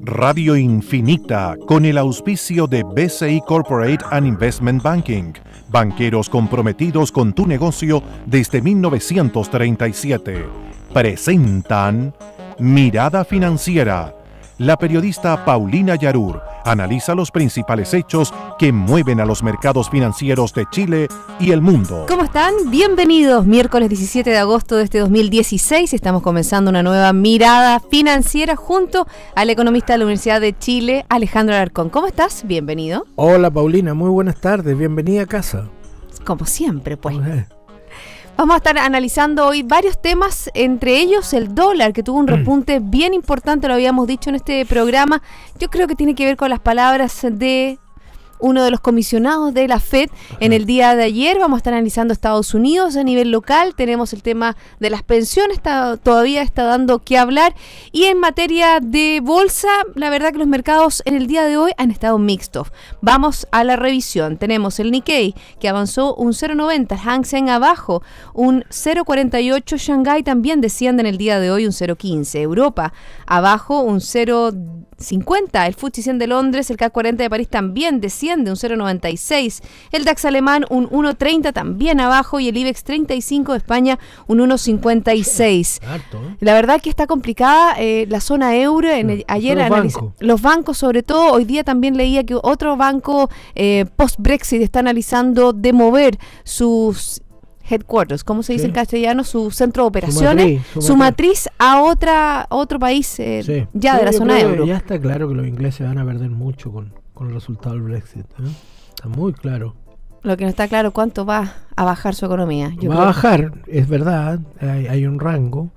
Radio Infinita, con el auspicio de BCI Corporate and Investment Banking, banqueros comprometidos con tu negocio desde 1937, presentan Mirada Financiera. La periodista Paulina Yarur analiza los principales hechos que mueven a los mercados financieros de Chile y el mundo. ¿Cómo están? Bienvenidos. Miércoles 17 de agosto de este 2016. Estamos comenzando una nueva Mirada Financiera junto al economista de la Universidad de Chile, Alejandro Alarcón. ¿Cómo estás? Bienvenido. Hola Paulina, muy buenas tardes. Bienvenida a casa. Como siempre, pues. Vamos a estar analizando hoy varios temas, entre ellos el dólar, que tuvo un repunte bien importante, lo habíamos dicho en este programa. Yo creo que tiene que ver con las palabras de uno de los comisionados de la FED en el día de ayer. Vamos a estar analizando Estados Unidos a nivel local. Tenemos el tema de las pensiones, todavía está dando que hablar. Y en materia de bolsa, la verdad que los mercados en el día de hoy han estado mixtos. Vamos a la revisión. Tenemos el Nikkei, que avanzó un 0,90, el Hang Seng abajo un 0,48, Shanghái también desciende en el día de hoy un 0,15, Europa abajo un 0,50, el FTSE 100 de Londres, el CAC 40 de París también desciende un 0,96, el DAX alemán un 1,30 también abajo y el IBEX 35 de España un 1,56. La verdad que está complicada la zona euro. Ayer los bancos sobre todo. Hoy día también leía que otro banco post-Brexit está analizando de mover sus headquarters, ¿cómo se dice en castellano? Su centro de operaciones, su matriz a otro país ya de la zona euro. Ya está claro que los ingleses van a perder mucho con el resultado del Brexit, ¿eh? Está muy claro. Lo que no está claro, ¿cuánto va a bajar su economía? Va a bajar, es verdad, hay un rango,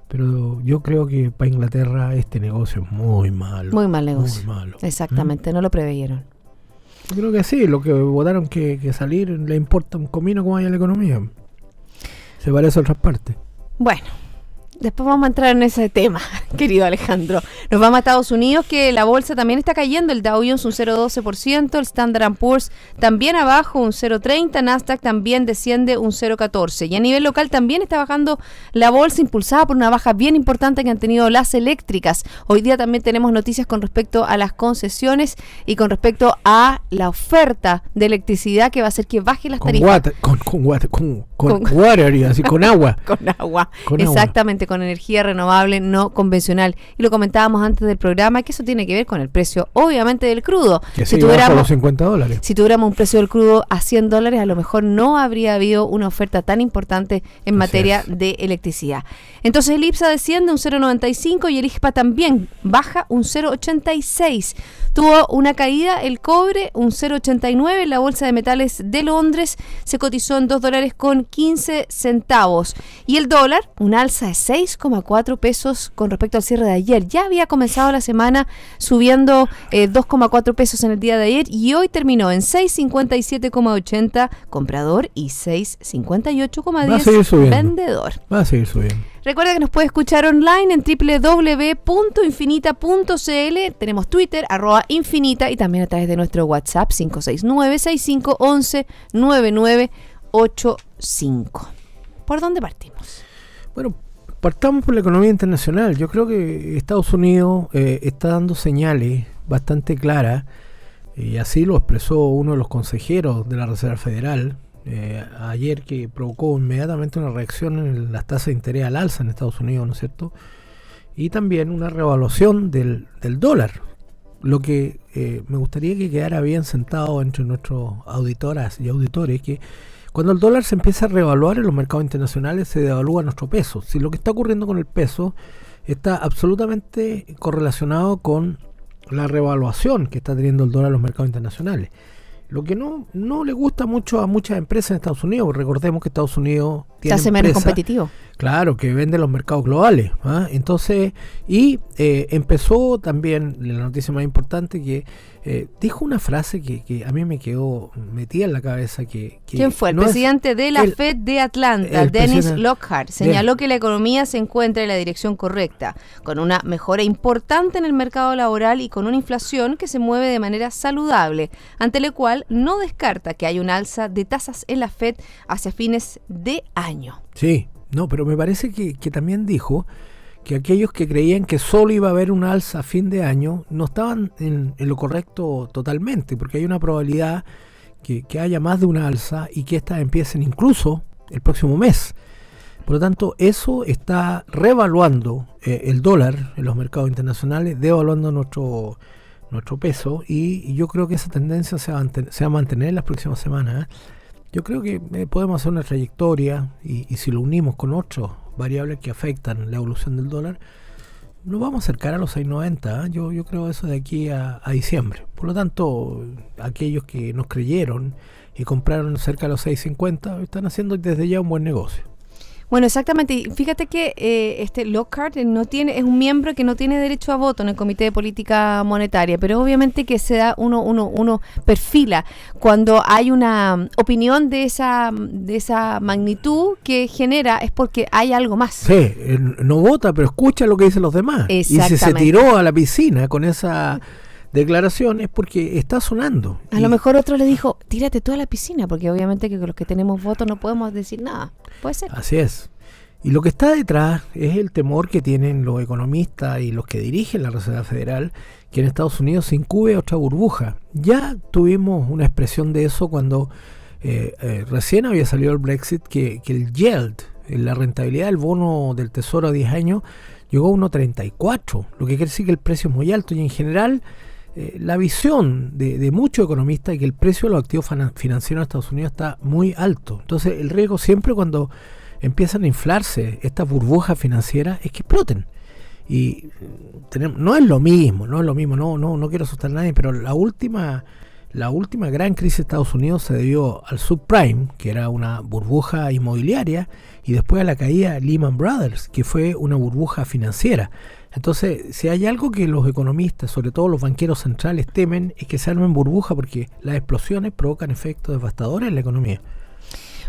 pero yo creo que para Inglaterra este negocio es muy malo. Muy mal negocio. Muy malo. Exactamente, no lo preveyeron. Yo creo que sí, lo que votaron que salir le importa un comino cómo vaya la economía. Se parece a otras partes. Bueno, después vamos a entrar en ese tema, querido Alejandro. Nos vamos a Estados Unidos, que la bolsa también está cayendo. El Dow Jones un 0,12%, el Standard & Poor's también abajo un 0,30%, Nasdaq también desciende un 0,14%. Y a nivel local también está bajando la bolsa, impulsada por una baja bien importante que han tenido las eléctricas. Hoy día también tenemos noticias con respecto a las concesiones y con respecto a la oferta de electricidad que va a hacer que baje las tarifas. Con water, y así, con agua. Con agua, exactamente, con energía renovable no convencional. Y lo comentábamos antes del programa, que eso tiene que ver con el precio, obviamente, del crudo. Que si tuviéramos los $50. Si tuviéramos un precio del crudo a $100, a lo mejor no habría habido una oferta tan importante en materia de electricidad. Entonces el IPSA desciende un 0,95 y el IGPA también baja un 0,86. Tuvo una caída el cobre, un 0,89. En la bolsa de metales de Londres se cotizó en $2.15. Y el dólar, un alza de 6,4 pesos con respecto al cierre de ayer. Ya había comenzado la semana subiendo 2,4 pesos en el día de ayer y hoy terminó en 6,57,80 comprador y 6,58,10 vendedor. Va a seguir subiendo. Recuerda que nos puede escuchar online en www.infinita.cl. Tenemos Twitter, @infinita, y también a través de nuestro WhatsApp 569-6511-9985. ¿Por dónde partimos? Bueno, partamos por la economía internacional. Yo creo que Estados Unidos está dando señales bastante claras, y así lo expresó uno de los consejeros de la Reserva Federal ayer, que provocó inmediatamente una reacción en las tasas de interés al alza en Estados Unidos, ¿no es cierto? Y también una revaluación del dólar. Lo que me gustaría que quedara bien sentado entre nuestros auditoras y auditores, que cuando el dólar se empieza a revaluar en los mercados internacionales, se devalúa nuestro peso. Si lo que está ocurriendo con el peso está absolutamente correlacionado con la revaluación que está teniendo el dólar en los mercados internacionales. Lo que no le gusta mucho a muchas empresas en Estados Unidos. Recordemos que Estados Unidos tiene se hace menos competitivo. Claro, que vende los mercados globales, ¿ah? Entonces, empezó también la noticia más importante, que dijo una frase que a mí me quedó metida en la cabeza. ¿Quién fue? El presidente de la FED de Atlanta, Dennis Lockhart, señaló que la economía se encuentra en la dirección correcta, con una mejora importante en el mercado laboral y con una inflación que se mueve de manera saludable, ante lo cual no descarta que haya un alza de tasas en la FED hacia fines de año. Sí. No, pero me parece que también dijo que aquellos que creían que solo iba a haber una alza a fin de año no estaban en lo correcto totalmente, porque hay una probabilidad que haya más de una alza y que estas empiecen incluso el próximo mes. Por lo tanto, eso está revaluando el dólar en los mercados internacionales, devaluando nuestro peso, y yo creo que esa tendencia se va a mantener en las próximas semanas. Yo creo que podemos hacer una trayectoria y si lo unimos con otras variables que afectan la evolución del dólar, nos vamos a acercar a los 6.90. Yo creo eso de aquí a diciembre. Por lo tanto, aquellos que nos creyeron y compraron cerca de los 6.50 están haciendo desde ya un buen negocio. Bueno, exactamente. Y fíjate que Lockhart es un miembro que no tiene derecho a voto en el Comité de Política Monetaria, pero obviamente que se da uno perfila cuando hay una opinión de esa magnitud que genera, es porque hay algo más. Sí, no vota, pero escucha lo que dicen los demás. Y si se tiró a la piscina con esa declaración es porque está sonando. A lo mejor otro le dijo, tírate tú a la piscina, porque obviamente que con los que tenemos votos no podemos decir nada. Puede ser. Así es. Y lo que está detrás es el temor que tienen los economistas y los que dirigen la Reserva Federal, que en Estados Unidos se incube otra burbuja. Ya tuvimos una expresión de eso cuando recién había salido el Brexit, que el yield, la rentabilidad del bono del Tesoro a 10 años, llegó a 1.34, lo que quiere decir que el precio es muy alto y en general la visión de muchos economistas es que el precio de los activos financieros en Estados Unidos está muy alto. Entonces el riesgo siempre cuando empiezan a inflarse estas burbujas financieras es que exploten. Y no es lo mismo, no quiero asustar a nadie, pero la última gran crisis de Estados Unidos se debió al subprime, que era una burbuja inmobiliaria, y después a la caída de Lehman Brothers, que fue una burbuja financiera. Entonces, si hay algo que los economistas, sobre todo los banqueros centrales, temen, es que se armen burbujas porque las explosiones provocan efectos devastadores en la economía.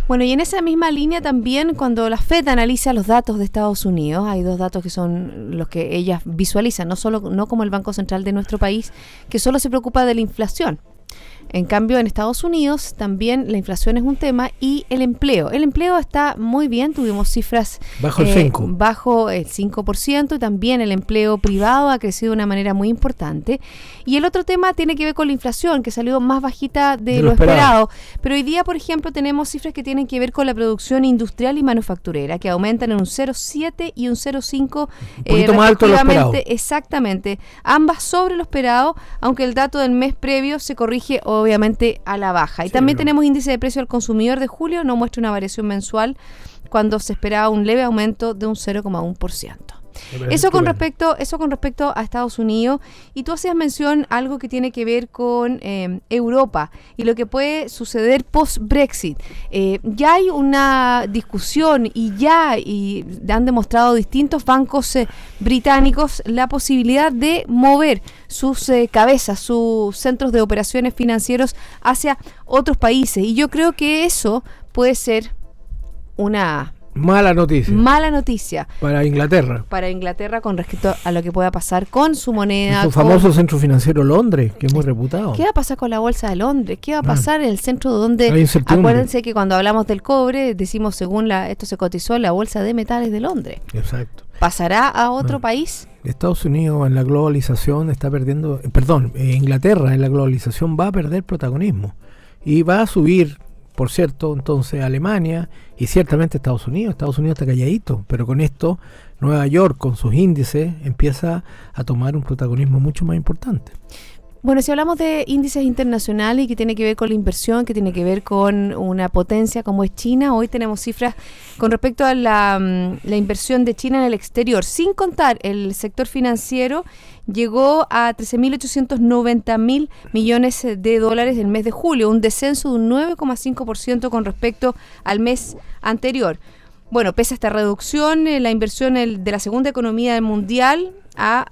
Bueno, y en esa misma línea también, cuando la FED analiza los datos de Estados Unidos, hay dos datos que son los que ellas visualizan, no como el Banco Central de nuestro país, que solo se preocupa de la inflación. En cambio, en Estados Unidos también la inflación es un tema y el empleo. El empleo está muy bien, tuvimos cifras bajo el 5% y también el empleo privado ha crecido de una manera muy importante. Y el otro tema tiene que ver con la inflación, que salió más bajita de lo esperado. Pero hoy día, por ejemplo, tenemos cifras que tienen que ver con la producción industrial y manufacturera, que aumentan en un 0,7 y un 0,5 más alto de lo esperado. Exactamente, ambas sobre lo esperado, aunque el dato del mes previo se corrige obviamente a la baja. Y también tenemos índice de precio al consumidor de julio, no muestra una variación mensual cuando se esperaba un leve aumento de un 0,1%. Eso con respecto a Estados Unidos. Y tú hacías mención algo que tiene que ver con Europa y lo que puede suceder post-Brexit. Ya hay una discusión y han demostrado distintos bancos británicos la posibilidad de mover sus cabezas, sus centros de operaciones financieros hacia otros países. Y yo creo que eso puede ser una mala noticia para Inglaterra con respecto a lo que pueda pasar con su moneda. Su famoso centro financiero Londres, que es muy reputado. ¿Qué va a pasar con la bolsa de Londres? ¿Qué va a pasar en el centro donde, acuérdense que cuando hablamos del cobre, decimos según esto se cotizó en la bolsa de metales de Londres? Exacto. ¿Pasará a otro país? Estados Unidos en la globalización está perdiendo, Inglaterra en la globalización va a perder protagonismo y va a subir, por cierto, entonces Alemania y ciertamente Estados Unidos. Estados Unidos está calladito, pero con esto Nueva York con sus índices empieza a tomar un protagonismo mucho más importante. Bueno, si hablamos de índices internacionales y que tiene que ver con la inversión, que tiene que ver con una potencia como es China, hoy tenemos cifras con respecto a la inversión de China en el exterior, sin contar el sector financiero, llegó a 13.890.000 millones de dólares el mes de julio, un descenso de un 9,5% con respecto al mes anterior. Bueno, pese a esta reducción, la inversión de la segunda economía mundial ha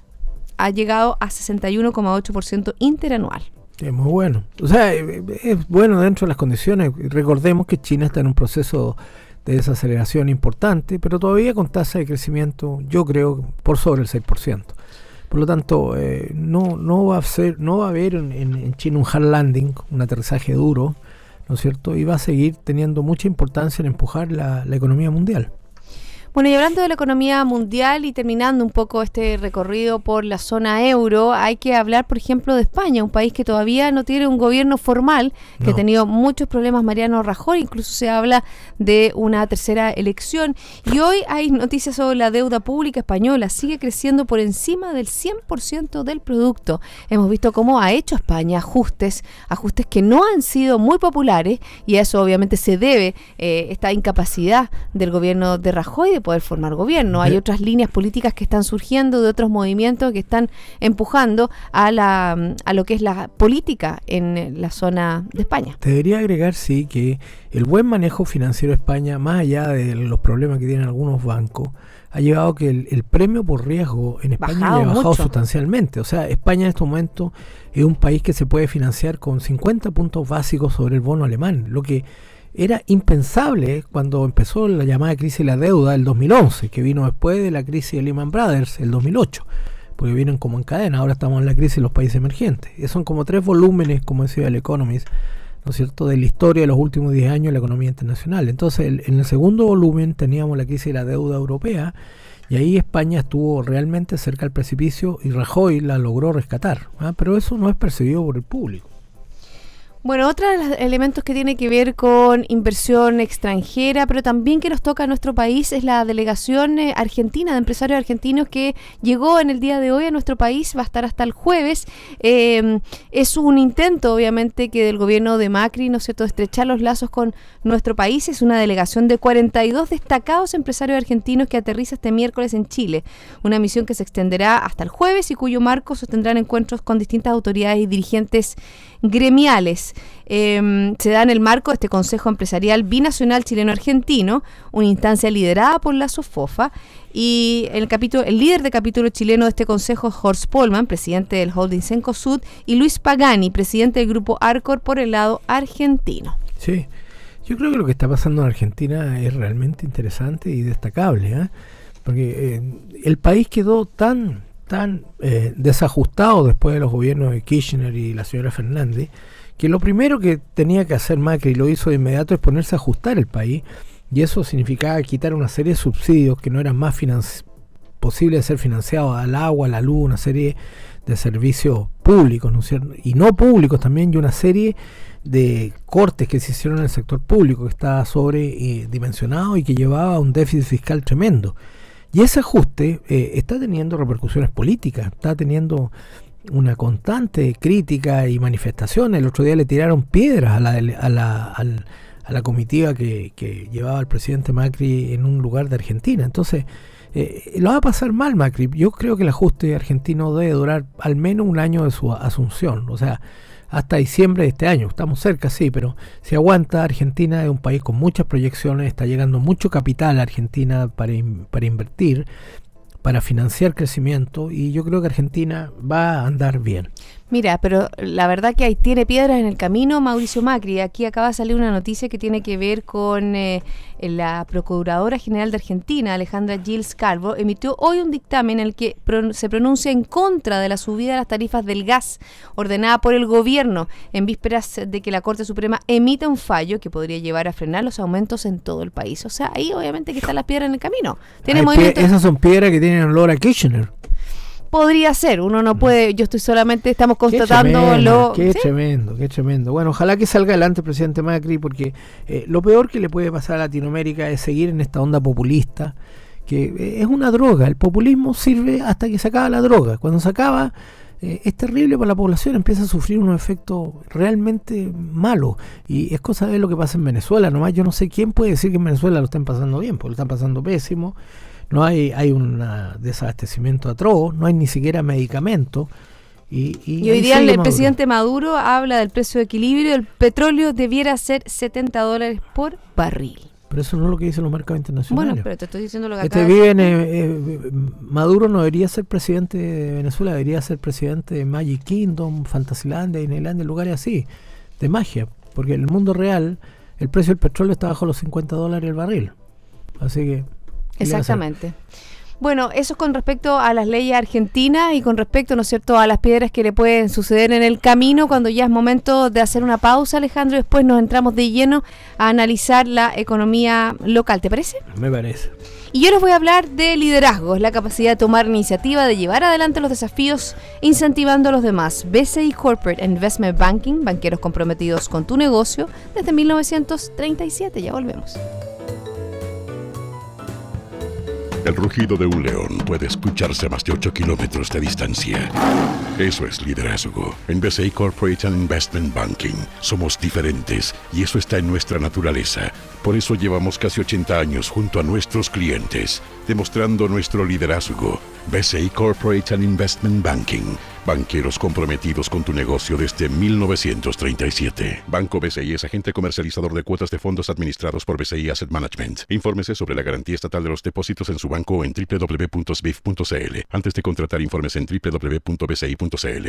llegado a 61,8% interanual. Es muy bueno. O sea, es bueno dentro de las condiciones. Recordemos que China está en un proceso de desaceleración importante, pero todavía con tasa de crecimiento, yo creo, por sobre el 6%. Por lo tanto, no va a haber en China un hard landing, un aterrizaje duro, ¿no es cierto? Y va a seguir teniendo mucha importancia en empujar la economía mundial. Bueno, y hablando de la economía mundial y terminando un poco este recorrido por la zona euro, hay que hablar, por ejemplo, de España, un país que todavía no tiene un gobierno formal, que ha tenido muchos problemas. Mariano Rajoy, incluso se habla de una tercera elección. Y hoy hay noticias sobre la deuda pública española, sigue creciendo por encima del 100% del producto. Hemos visto cómo ha hecho España ajustes que no han sido muy populares, y a eso obviamente se debe esta incapacidad del gobierno de Rajoy de poder formar gobierno. Hay otras líneas políticas que están surgiendo, de otros movimientos que están empujando a lo que es la política en la zona de España. Te debería agregar, sí, que el buen manejo financiero de España, más allá de los problemas que tienen algunos bancos, ha llevado a que el premio por riesgo en España haya bajado sustancialmente. O sea, España en este momento es un país que se puede financiar con 50 puntos básicos sobre el bono alemán, lo que era impensable cuando empezó la llamada crisis de la deuda del 2011, que vino después de la crisis de Lehman Brothers el 2008, porque vienen como en cadena. Ahora estamos en la crisis de los países emergentes. Son como 3 volúmenes, como decía el Economist, ¿no es cierto?, de la historia de los últimos 10 años de la economía internacional. Entonces, en el segundo volumen teníamos la crisis de la deuda europea, y ahí España estuvo realmente cerca del precipicio y Rajoy la logró rescatar, pero eso no es percibido por el público. Bueno, otro de los elementos que tiene que ver con inversión extranjera, pero también que nos toca a nuestro país, es la delegación argentina de empresarios argentinos que llegó en el día de hoy a nuestro país, va a estar hasta el jueves. Es un intento, obviamente, que del gobierno de Macri, ¿no es cierto?, de estrechar los lazos con nuestro país. Es una delegación de 42 destacados empresarios argentinos que aterriza este miércoles en Chile. Una misión que se extenderá hasta el jueves y cuyo marco sostendrán encuentros con distintas autoridades y dirigentes gremiales. Se da en el marco de este Consejo Empresarial Binacional Chileno-Argentino, una instancia liderada por la SOFOFA, y el líder de capítulo chileno de este consejo es Horst Pohlmann, presidente del holding Cencosud, y Luis Pagani, presidente del grupo Arcor por el lado argentino. Sí, yo creo que lo que está pasando en Argentina es realmente interesante y destacable, porque el país quedó tan desajustado después de los gobiernos de Kirchner y la señora Fernández, que lo primero que tenía que hacer Macri, y lo hizo de inmediato, es ponerse a ajustar el país, y eso significaba quitar una serie de subsidios que no eran más posible de ser financiados, al agua, a la luz, una serie de servicios públicos, ¿no es cierto?, y no públicos también, y una serie de cortes que se hicieron en el sector público que estaba sobredimensionado y que llevaba a un déficit fiscal tremendo. Y ese ajuste está teniendo repercusiones políticas, está teniendo una constante crítica y manifestación. El otro día le tiraron piedras a la comitiva que llevaba al presidente Macri en un lugar de Argentina. Entonces, lo va a pasar mal Macri. Yo creo que el ajuste argentino debe durar al menos un año de su asunción, o sea, hasta diciembre de este año. Estamos cerca, sí, pero si aguanta, Argentina es un país con muchas proyecciones, está llegando mucho capital a Argentina para invertir, para financiar crecimiento, y yo creo que Argentina va a andar bien. Mira, pero la verdad que ahí tiene piedras en el camino Mauricio Macri. Aquí acaba de salir una noticia que tiene que ver con la Procuradora General de Argentina, Alejandra Gils Calvo, emitió hoy un dictamen en el que se pronuncia en contra de la subida de las tarifas del gas ordenada por el gobierno en vísperas de que la Corte Suprema emita un fallo que podría llevar a frenar los aumentos en todo el país. O sea, ahí obviamente que están las piedras en el camino. Esas son piedras que tienen olor a Kirchner. Podría ser, uno no puede, estamos constatando Qué tremendo. Bueno, ojalá que salga adelante el presidente Macri, porque lo peor que le puede pasar a Latinoamérica es seguir en esta onda populista, que es una droga. El populismo sirve hasta que se acaba la droga. Cuando se acaba, es terrible para la población, empieza a sufrir unos efectos realmente malos. Y es cosa de lo que pasa en Venezuela nomás. Yo no sé quién puede decir que en Venezuela lo están pasando bien, porque lo están pasando pésimo. No hay un desabastecimiento atroz, no hay ni siquiera medicamentos. Y hoy día el presidente Maduro habla del precio de equilibrio. El petróleo debiera ser $70 por barril. Pero eso no es lo que dicen los mercados internacionales. Bueno, pero te estoy diciendo lo que acaba de decir. Maduro no debería ser presidente de Venezuela, debería ser presidente de Magic Kingdom, Fantasylandia, Disneylandia, lugares así, de magia. Porque en el mundo real, el precio del petróleo está bajo los $50 el barril. Así que... Exactamente. Bueno, eso es con respecto a las leyes argentinas y con respecto, ¿no es cierto?, a las piedras que le pueden suceder en el camino cuando ya es momento de hacer una pausa, Alejandro, y después nos entramos de lleno a analizar la economía local. ¿Te parece? Me parece. Y yo les voy a hablar de liderazgo, es la capacidad de tomar iniciativa, de llevar adelante los desafíos, incentivando a los demás. BCI Corporate Investment Banking, banqueros comprometidos con tu negocio desde 1937. Ya volvemos. El rugido de un león puede escucharse a más de 8 kilómetros de distancia. Eso es liderazgo. En BCI Corporate and Investment Banking somos diferentes y eso está en nuestra naturaleza. Por eso llevamos casi 80 años junto a nuestros clientes, demostrando nuestro liderazgo. BCI Corporate and Investment Banking. Banqueros comprometidos con tu negocio desde 1937. Banco BCI es agente comercializador de cuotas de fondos administrados por BCI Asset Management. Infórmese sobre la garantía estatal de los depósitos en su banco o en www.sbif.cl. Antes de contratar, informes en www.bci.cl.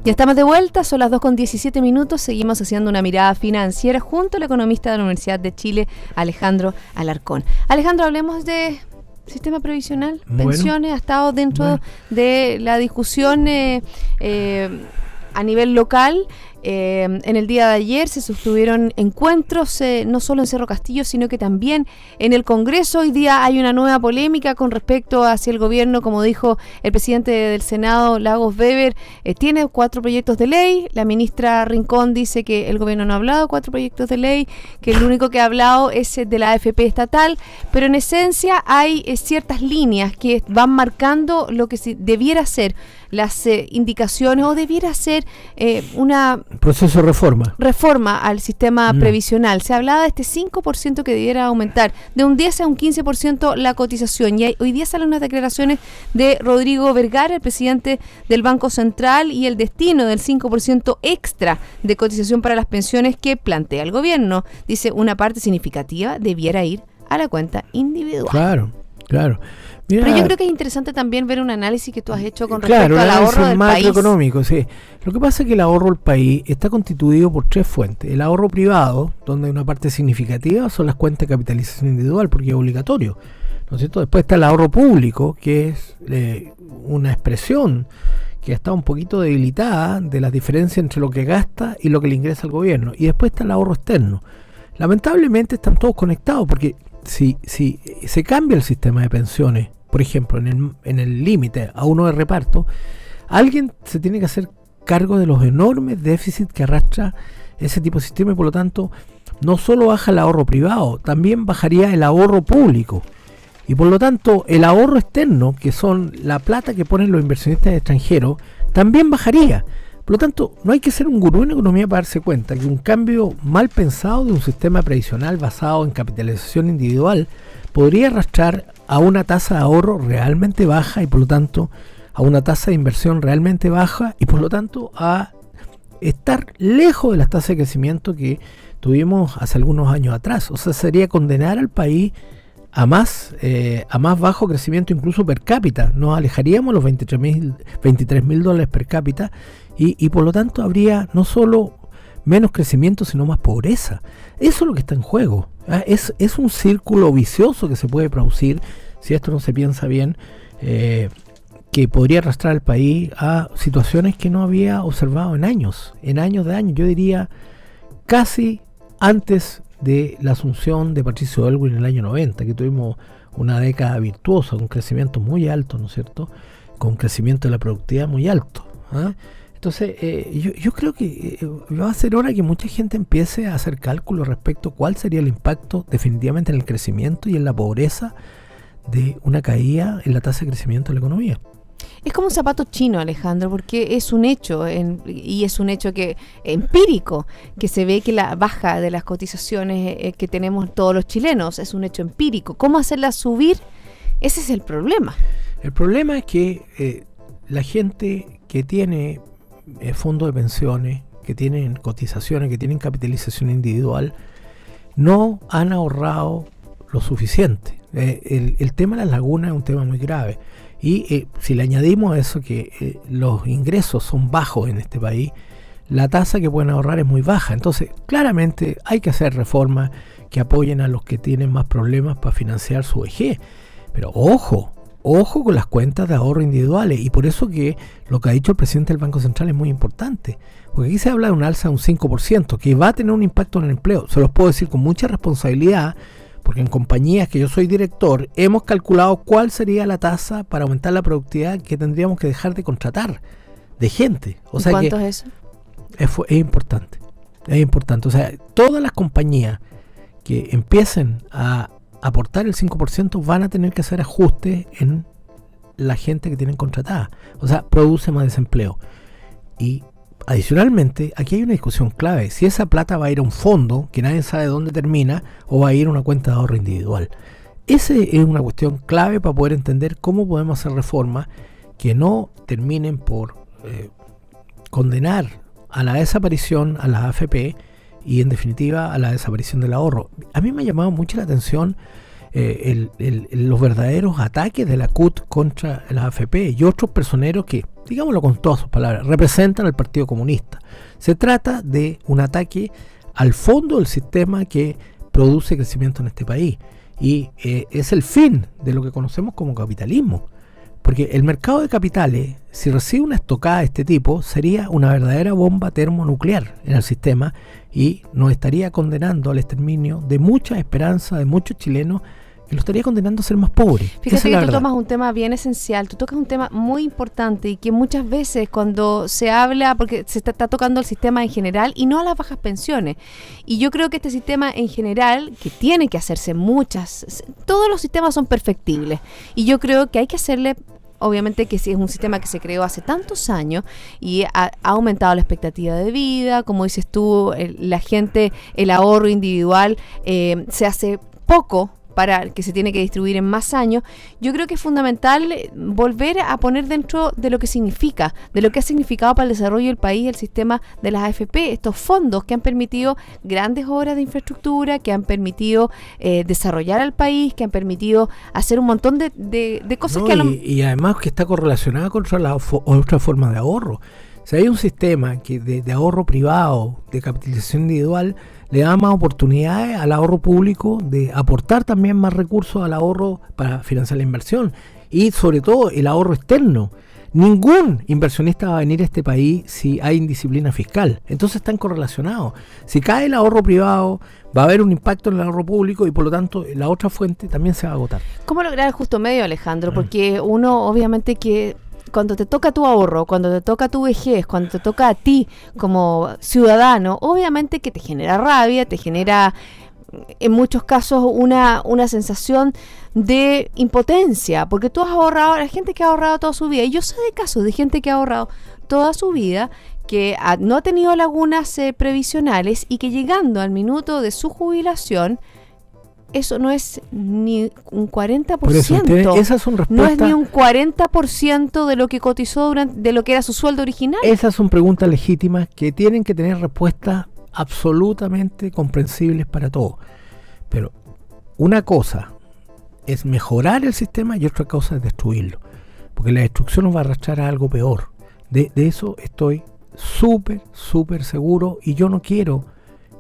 Ya estamos de vuelta, son las 2:17. Seguimos haciendo una mirada financiera junto al economista de la Universidad de Chile, Alejandro Alarcón. Alejandro, hablemos de sistema previsional, pensiones, ha estado dentro de la discusión a nivel local. En el día de ayer se sostuvieron encuentros, no solo en Cerro Castillo, sino que también en el Congreso. Hoy día hay una nueva polémica con respecto hacia el gobierno, como dijo el presidente del Senado, Lagos Weber, tiene 4 proyectos de ley. La ministra Rincón dice que el gobierno no ha hablado de 4 proyectos de ley, que el único que ha hablado es de la AFP estatal, pero en esencia hay ciertas líneas que van marcando lo que debiera ser las indicaciones o debiera ser una proceso de reforma al sistema previsional. Se hablaba de este 5% que debiera aumentar, de un 10 a un 15% la cotización. Y hoy día salen unas declaraciones de Rodrigo Vergara, el presidente del Banco Central, y el destino del 5% extra de cotización para las pensiones que plantea el gobierno. Dice, una parte significativa debiera ir a la cuenta individual. Claro. Mira, pero yo creo que es interesante también ver un análisis que tú has hecho con respecto al ahorro del país. Macroeconómico, sí. Lo que pasa es que el ahorro del país está constituido por 3 fuentes. El ahorro privado, donde hay una parte significativa, son las cuentas de capitalización individual, porque es obligatorio, ¿no es cierto? Después está el ahorro público, que es una expresión que está un poquito debilitada de la diferencia entre lo que gasta y lo que le ingresa al gobierno. Y después está el ahorro externo. Lamentablemente están todos conectados, porque si se cambia el sistema de pensiones, por ejemplo, en el límite a uno de reparto, alguien se tiene que hacer cargo de los enormes déficits que arrastra ese tipo de sistema y por lo tanto no solo baja el ahorro privado, también bajaría el ahorro público y por lo tanto el ahorro externo, que son la plata que ponen los inversionistas extranjeros, también bajaría. Por lo tanto, no hay que ser un gurú en economía para darse cuenta que un cambio mal pensado de un sistema previsional basado en capitalización individual podría arrastrar a una tasa de ahorro realmente baja y por lo tanto a una tasa de inversión realmente baja y por lo tanto a estar lejos de las tasas de crecimiento que tuvimos hace algunos años atrás. O sea, sería condenar al país a más bajo crecimiento incluso per cápita. Nos alejaríamos los $23,000 per cápita y por lo tanto habría no solo menos crecimiento sino más pobreza. Eso es lo que está en juego. Es un círculo vicioso que se puede producir si esto no se piensa bien, que podría arrastrar al país a situaciones que no había observado en años. Yo diría casi antes de la asunción de Patricio Aylwin en el año 90, que tuvimos una década virtuosa, con crecimiento muy alto, ¿no es cierto?, con crecimiento de la productividad muy alto. Entonces, yo creo que va a ser hora que mucha gente empiece a hacer cálculos respecto a cuál sería el impacto definitivamente en el crecimiento y en la pobreza de una caída en la tasa de crecimiento de la economía. Es como un zapato chino, Alejandro, porque es un hecho, y es un hecho que empírico, que se ve que la baja de las cotizaciones que tenemos todos los chilenos es un hecho empírico. ¿Cómo hacerla subir? Ese es el problema. El problema es que la gente que tiene fondos de pensiones, que tienen cotizaciones, que tienen capitalización individual, no han ahorrado lo suficiente. El tema de las lagunas es un tema muy grave. Y si le añadimos a eso que los ingresos son bajos en este país, la tasa que pueden ahorrar es muy baja. Entonces, claramente hay que hacer reformas que apoyen a los que tienen más problemas para financiar su vejez. Pero ojo con las cuentas de ahorro individuales, y por eso que lo que ha dicho el presidente del Banco Central es muy importante, porque aquí se habla de un alza de un 5%, que va a tener un impacto en el empleo. Se los puedo decir con mucha responsabilidad, porque en compañías que yo soy director, hemos calculado cuál sería la tasa para aumentar la productividad que tendríamos que dejar de contratar de gente. O sea, ¿cuánto es eso? Es importante, o sea, todas las compañías que empiecen a aportar el 5% van a tener que hacer ajustes en la gente que tienen contratada. O sea, produce más desempleo. Y adicionalmente, aquí hay una discusión clave. Si esa plata va a ir a un fondo que nadie sabe dónde termina, o va a ir a una cuenta de ahorro individual. Esa es una cuestión clave para poder entender cómo podemos hacer reformas que no terminen por condenar a la desaparición a las AFP y en definitiva a la desaparición del ahorro. A mí me ha llamado mucho la atención los verdaderos ataques de la CUT contra las AFP y otros personeros que, digámoslo con todas sus palabras, representan al Partido Comunista. Se trata de un ataque al fondo del sistema que produce crecimiento en este país, y es el fin de lo que conocemos como capitalismo. Porque el mercado de capitales, si recibe una estocada de este tipo, sería una verdadera bomba termonuclear en el sistema y nos estaría condenando al exterminio de muchas esperanzas de muchos chilenos, que lo estaría condenando a ser más pobres. Fíjate que tú tomas un tema bien esencial, tú tocas un tema muy importante y que muchas veces cuando se habla, porque se está tocando el sistema en general y no a las bajas pensiones. Y yo creo que este sistema en general, que tiene que hacerse todos los sistemas son perfectibles. Y yo creo que hay que hacerle, obviamente que si es un sistema que se creó hace tantos años y ha aumentado la expectativa de vida, como dices tú, la gente, el ahorro individual se hace poco para que se tiene que distribuir en más años. Yo creo que es fundamental volver a poner dentro de lo que significa, de lo que ha significado para el desarrollo del país el sistema de las AFP, estos fondos que han permitido grandes obras de infraestructura, que han permitido desarrollar al país, que han permitido hacer un montón de cosas y además que está correlacionada con otra forma de ahorro. Si hay un sistema que de ahorro privado, de capitalización individual, le da más oportunidades al ahorro público de aportar también más recursos al ahorro para financiar la inversión y sobre todo el ahorro externo. Ningún inversionista va a venir a este país si hay indisciplina fiscal. Entonces están correlacionados. Si cae el ahorro privado, va a haber un impacto en el ahorro público y por lo tanto la otra fuente también se va a agotar. ¿Cómo lograr el justo medio, Alejandro? Porque uno obviamente que cuando te toca tu ahorro, cuando te toca tu vejez, cuando te toca a ti como ciudadano, obviamente que te genera rabia, te genera en muchos casos una sensación de impotencia, porque tú has ahorrado, la gente que ha ahorrado toda su vida, y yo sé de casos de gente que ha ahorrado toda su vida, que no ha tenido lagunas previsionales y que llegando al minuto de su jubilación, eso no es ni un 40%. Por eso, esas son respuestas, no es ni un 40% de lo que cotizó de lo que era su sueldo original. Esas son preguntas legítimas que tienen que tener respuestas absolutamente comprensibles para todos. Pero una cosa es mejorar el sistema y otra cosa es destruirlo. Porque la destrucción nos va a arrastrar a algo peor. De eso estoy súper seguro, y yo no quiero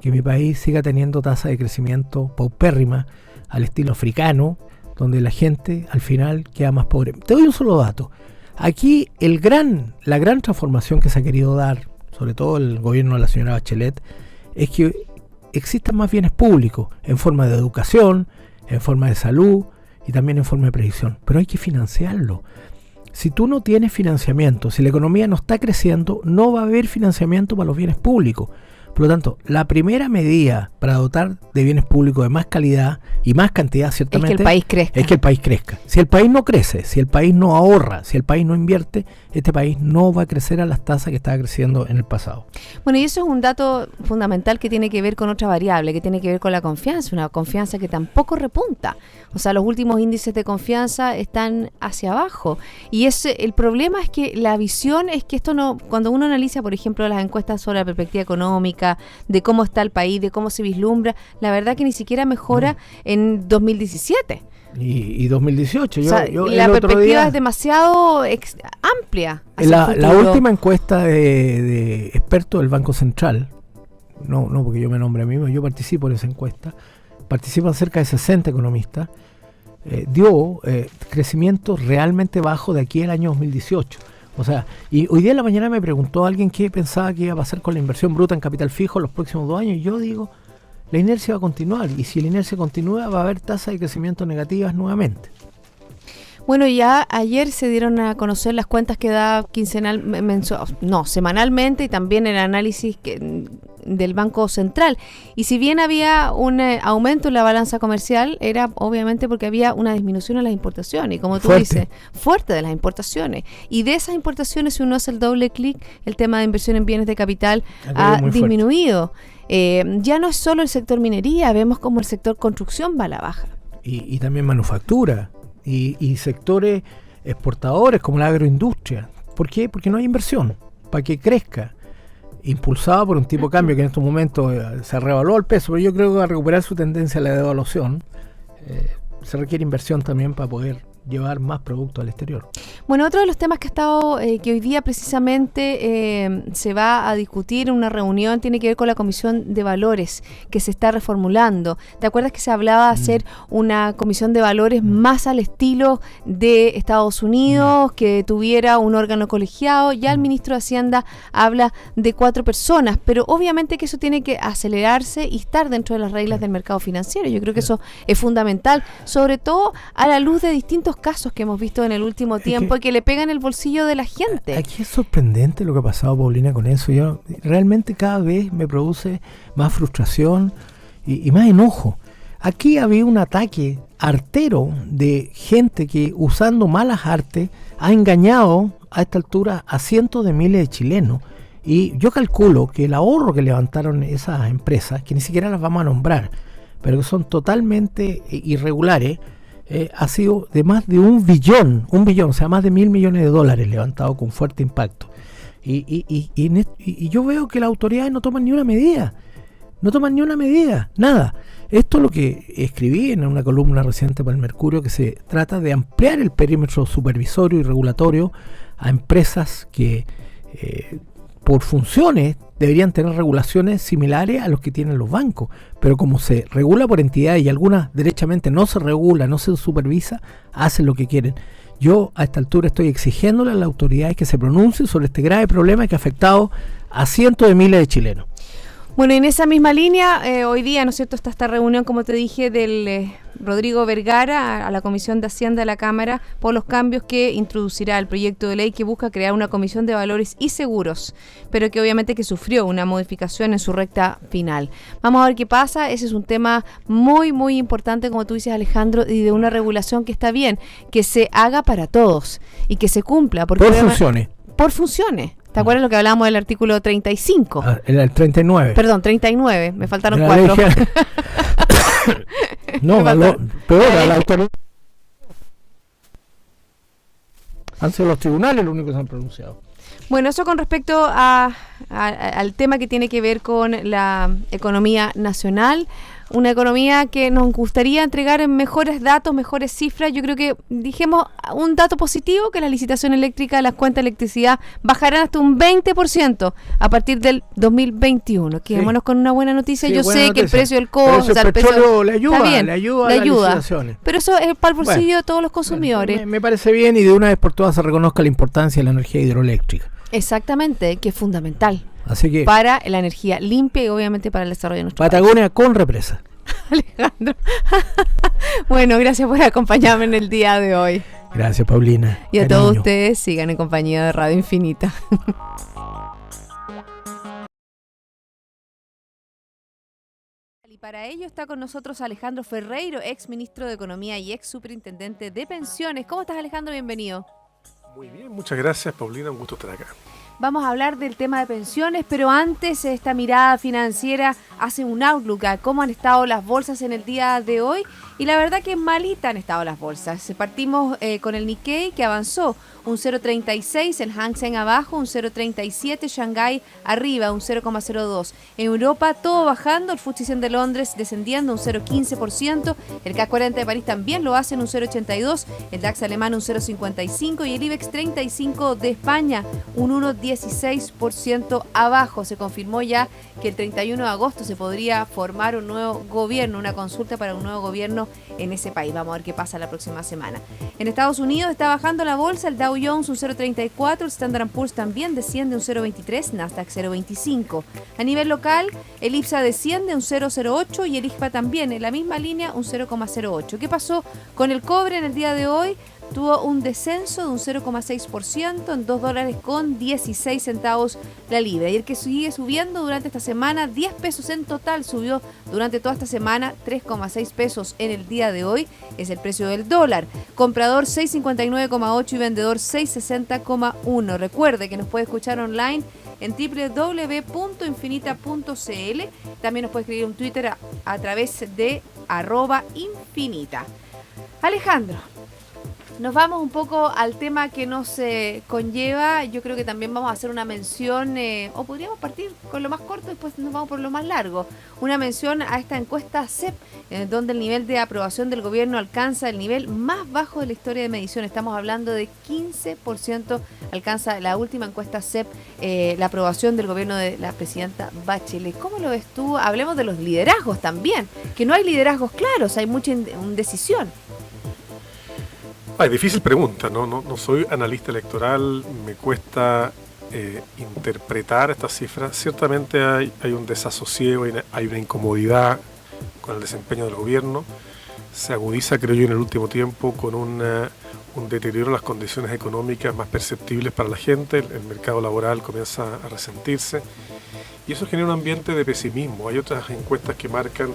que mi país siga teniendo tasa de crecimiento paupérrima al estilo africano, donde la gente al final queda más pobre. Te doy un solo dato. Aquí la gran transformación que se ha querido dar, sobre todo el gobierno de la señora Bachelet, es que existan más bienes públicos en forma de educación, en forma de salud y también en forma de previsión. Pero hay que financiarlo. Si tú no tienes financiamiento, si la economía no está creciendo, no va a haber financiamiento para los bienes públicos. Por lo tanto, la primera medida para dotar de bienes públicos de más calidad y más cantidad, ciertamente, es que el país crezca. Es que el país crezca. Si el país no crece, si el país no ahorra, si el país no invierte, este país no va a crecer a las tasas que estaba creciendo en el pasado. Bueno, y eso es un dato fundamental que tiene que ver con otra variable, que tiene que ver con la confianza, una confianza que tampoco repunta. O sea, los últimos índices de confianza están hacia abajo. Y el problema es que la visión es que esto no, cuando uno analiza, por ejemplo, las encuestas sobre la perspectiva económica, de cómo está el país, de cómo se vislumbra, la verdad que ni siquiera mejora en 2017. Y 2018. O sea, la perspectiva es demasiado amplia. La última encuesta de expertos del Banco Central, no porque yo me nombre a mí mismo, yo participo en esa encuesta, participan cerca de 60 economistas, dio crecimiento realmente bajo de aquí al año 2018. O sea, y hoy día en la mañana me preguntó alguien qué pensaba que iba a pasar con la inversión bruta en capital fijo en los próximos 2 años, y yo digo, la inercia va a continuar, y si la inercia continúa va a haber tasas de crecimiento negativas nuevamente. Bueno, ya ayer se dieron a conocer las cuentas que da semanalmente, y también el análisis del Banco Central. Y si bien había un aumento en la balanza comercial, era obviamente porque había una disminución en las importaciones. Y como tú dices, fuerte de las importaciones. Y de esas importaciones, si uno hace el doble clic, el tema de inversión en bienes de capital ha disminuido. Ya no es solo el sector minería, vemos como el sector construcción va a la baja. Y también manufactura. Y sectores exportadores como la agroindustria. ¿Por qué? Porque no hay inversión para que crezca, impulsado por un tipo de cambio que en estos momentos se revaluó el peso, pero yo creo que va a recuperar su tendencia a la devaluación. Se requiere inversión también para poder llevar más productos al exterior. Bueno, otro de los temas que ha estado, que hoy día precisamente se va a discutir en una reunión, tiene que ver con la Comisión de Valores que se está reformulando. ¿Te acuerdas que se hablaba de hacer una Comisión de Valores más al estilo de Estados Unidos, que tuviera un órgano colegiado? Ya el ministro de Hacienda habla de 4 personas, pero obviamente que eso tiene que acelerarse y estar dentro de las reglas del mercado financiero. Yo creo que eso es fundamental, sobre todo a la luz de distintos casos que hemos visto en el último tiempo y que le pegan el bolsillo de la gente. Aquí es sorprendente lo que ha pasado, Paulina, con eso. Yo realmente cada vez me produce más frustración y más enojo. Aquí había un ataque artero de gente que, usando malas artes, ha engañado a esta altura a cientos de miles de chilenos. Y yo calculo que el ahorro que levantaron esas empresas, que ni siquiera las vamos a nombrar, pero que son totalmente irregulares, ha sido de más de un billón, o sea, más de $1.000 millones levantado con fuerte impacto. Y yo veo que las autoridades no toman ni una medida, nada. Esto es lo que escribí en una columna reciente para el Mercurio, que se trata de ampliar el perímetro supervisorio y regulatorio a empresas que por funciones deberían tener regulaciones similares a los que tienen los bancos, pero como se regula por entidades y algunas derechamente no se regula, no se supervisa, hacen lo que quieren. Yo a esta altura estoy exigiéndole a las autoridades que se pronuncien sobre este grave problema que ha afectado a cientos de miles de chilenos. Bueno, en esa misma línea, hoy día, ¿no es cierto?, está esta reunión, como te dije, del Rodrigo Vergara a la Comisión de Hacienda de la Cámara por los cambios que introducirá el proyecto de ley que busca crear una comisión de valores y seguros, pero que obviamente que sufrió una modificación en su recta final. Vamos a ver qué pasa. Ese es un tema muy, muy importante, como tú dices, Alejandro, y de una regulación que está bien, que se haga para todos y que se cumpla. Porque por funciones. ¿Te acuerdas lo que hablábamos del artículo 35? Era el 39. Perdón, 39. Me faltaron 4. No, peor, a la autoridad. Han sido los tribunales los únicos que se han pronunciado. Bueno, eso con respecto al tema que tiene que ver con la economía nacional. Una economía que nos gustaría entregar en mejores datos, mejores cifras. Yo creo que dijimos un dato positivo, que la licitación eléctrica, las cuentas de electricidad bajarán hasta un 20% a partir del 2021. Quedémonos con una buena noticia. Sí, yo sé noticia. Que el precio del cobre, el petróleo le ayuda a las licitaciones. Pero eso es para el bolsillo de todos los consumidores. Bueno, me parece bien, y de una vez por todas se reconozca la importancia de la energía hidroeléctrica. Exactamente, que es fundamental. Así que para la energía limpia y obviamente para el desarrollo de nuestro Patagonia país. Con represa. Alejandro. Bueno, gracias por acompañarme en el día de hoy. Gracias, Paulina. Y a todos ustedes, sigan en compañía de Radio Infinita. Y para ello está con nosotros Alejandro Ferreiro, ex ministro de Economía y ex superintendente de pensiones. ¿Cómo estás, Alejandro? Bienvenido. Muy bien, muchas gracias, Paulina, un gusto estar acá. Vamos a hablar del tema de pensiones, pero antes esta mirada financiera hace un outlook a cómo han estado las bolsas en el día de hoy. Y la verdad que malita han estado las bolsas. Partimos con el Nikkei, que avanzó un 0,36, el Hang Seng abajo, un 0,37, Shanghái arriba, un 0,02. En Europa todo bajando, el FTSE 100 de Londres descendiendo un 0,15%, el CAC 40 de París también lo hace en un 0,82, el DAX alemán un 0,55 y el IBEX 35 de España un 1,16% abajo. Se confirmó ya que el 31 de agosto se podría formar un nuevo gobierno, una consulta para un nuevo gobierno en ese país. Vamos a ver qué pasa la próxima semana. En Estados Unidos está bajando la bolsa, el Dow Jones un 0,34, el Standard & Poor's también desciende un 0,23, Nasdaq 0,25. A nivel local, el IPSA desciende un 0,08 y el IJPA también en la misma línea un 0,08. ¿Qué pasó con el cobre en el día de hoy? Tuvo un descenso de un 0,6% en $2.16 la libra. Y el que sigue subiendo durante esta semana, 10 pesos en total subió durante toda esta semana, 3,6 pesos en el día de hoy es el precio del dólar. Comprador 6,59,8 y vendedor 6,60,1. Recuerde que nos puede escuchar online en www.infinita.cl. También nos puede escribir un Twitter a través de @infinita. Alejandro, nos vamos un poco al tema que nos conlleva. Yo creo que también vamos a hacer una mención, o podríamos partir con lo más corto, después nos vamos por lo más largo. Una mención a esta encuesta CEP, donde el nivel de aprobación del gobierno alcanza el nivel más bajo de la historia de medición. Estamos hablando de 15%, alcanza la última encuesta CEP, la aprobación del gobierno de la presidenta Bachelet. ¿Cómo lo ves tú? Hablemos de los liderazgos también, que no hay liderazgos claros, hay mucha indecisión. Difícil pregunta, no soy analista electoral, me cuesta interpretar estas cifras. Ciertamente hay un desasosiego, hay una incomodidad con el desempeño del gobierno. Se agudiza, creo yo, en el último tiempo con un deterioro de las condiciones económicas más perceptibles para la gente. El mercado laboral comienza a resentirse y eso genera un ambiente de pesimismo. Hay otras encuestas que marcan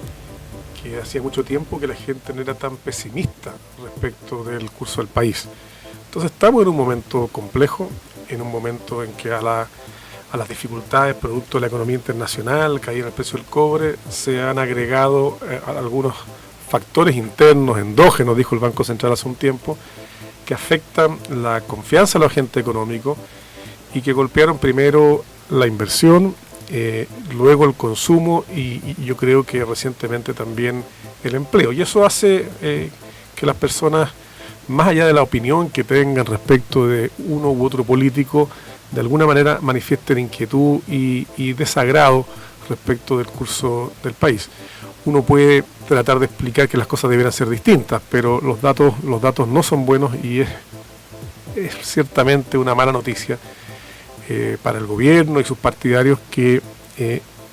que hacía mucho tiempo que la gente no era tan pesimista respecto del curso del país. Entonces estamos en un momento complejo, en un momento en que a las dificultades producto de la economía internacional, caída en el precio del cobre, se han agregado algunos factores internos, endógenos, dijo el Banco Central hace un tiempo, que afectan la confianza de los agentes económicos y que golpearon primero la inversión, luego el consumo y yo creo que recientemente también el empleo. Y eso hace que las personas, más allá de la opinión que tengan respecto de uno u otro político, de alguna manera manifiesten inquietud y desagrado respecto del curso del país. Uno puede tratar de explicar que las cosas deberían ser distintas, pero los datos no son buenos y es ciertamente una mala noticia para el gobierno y sus partidarios que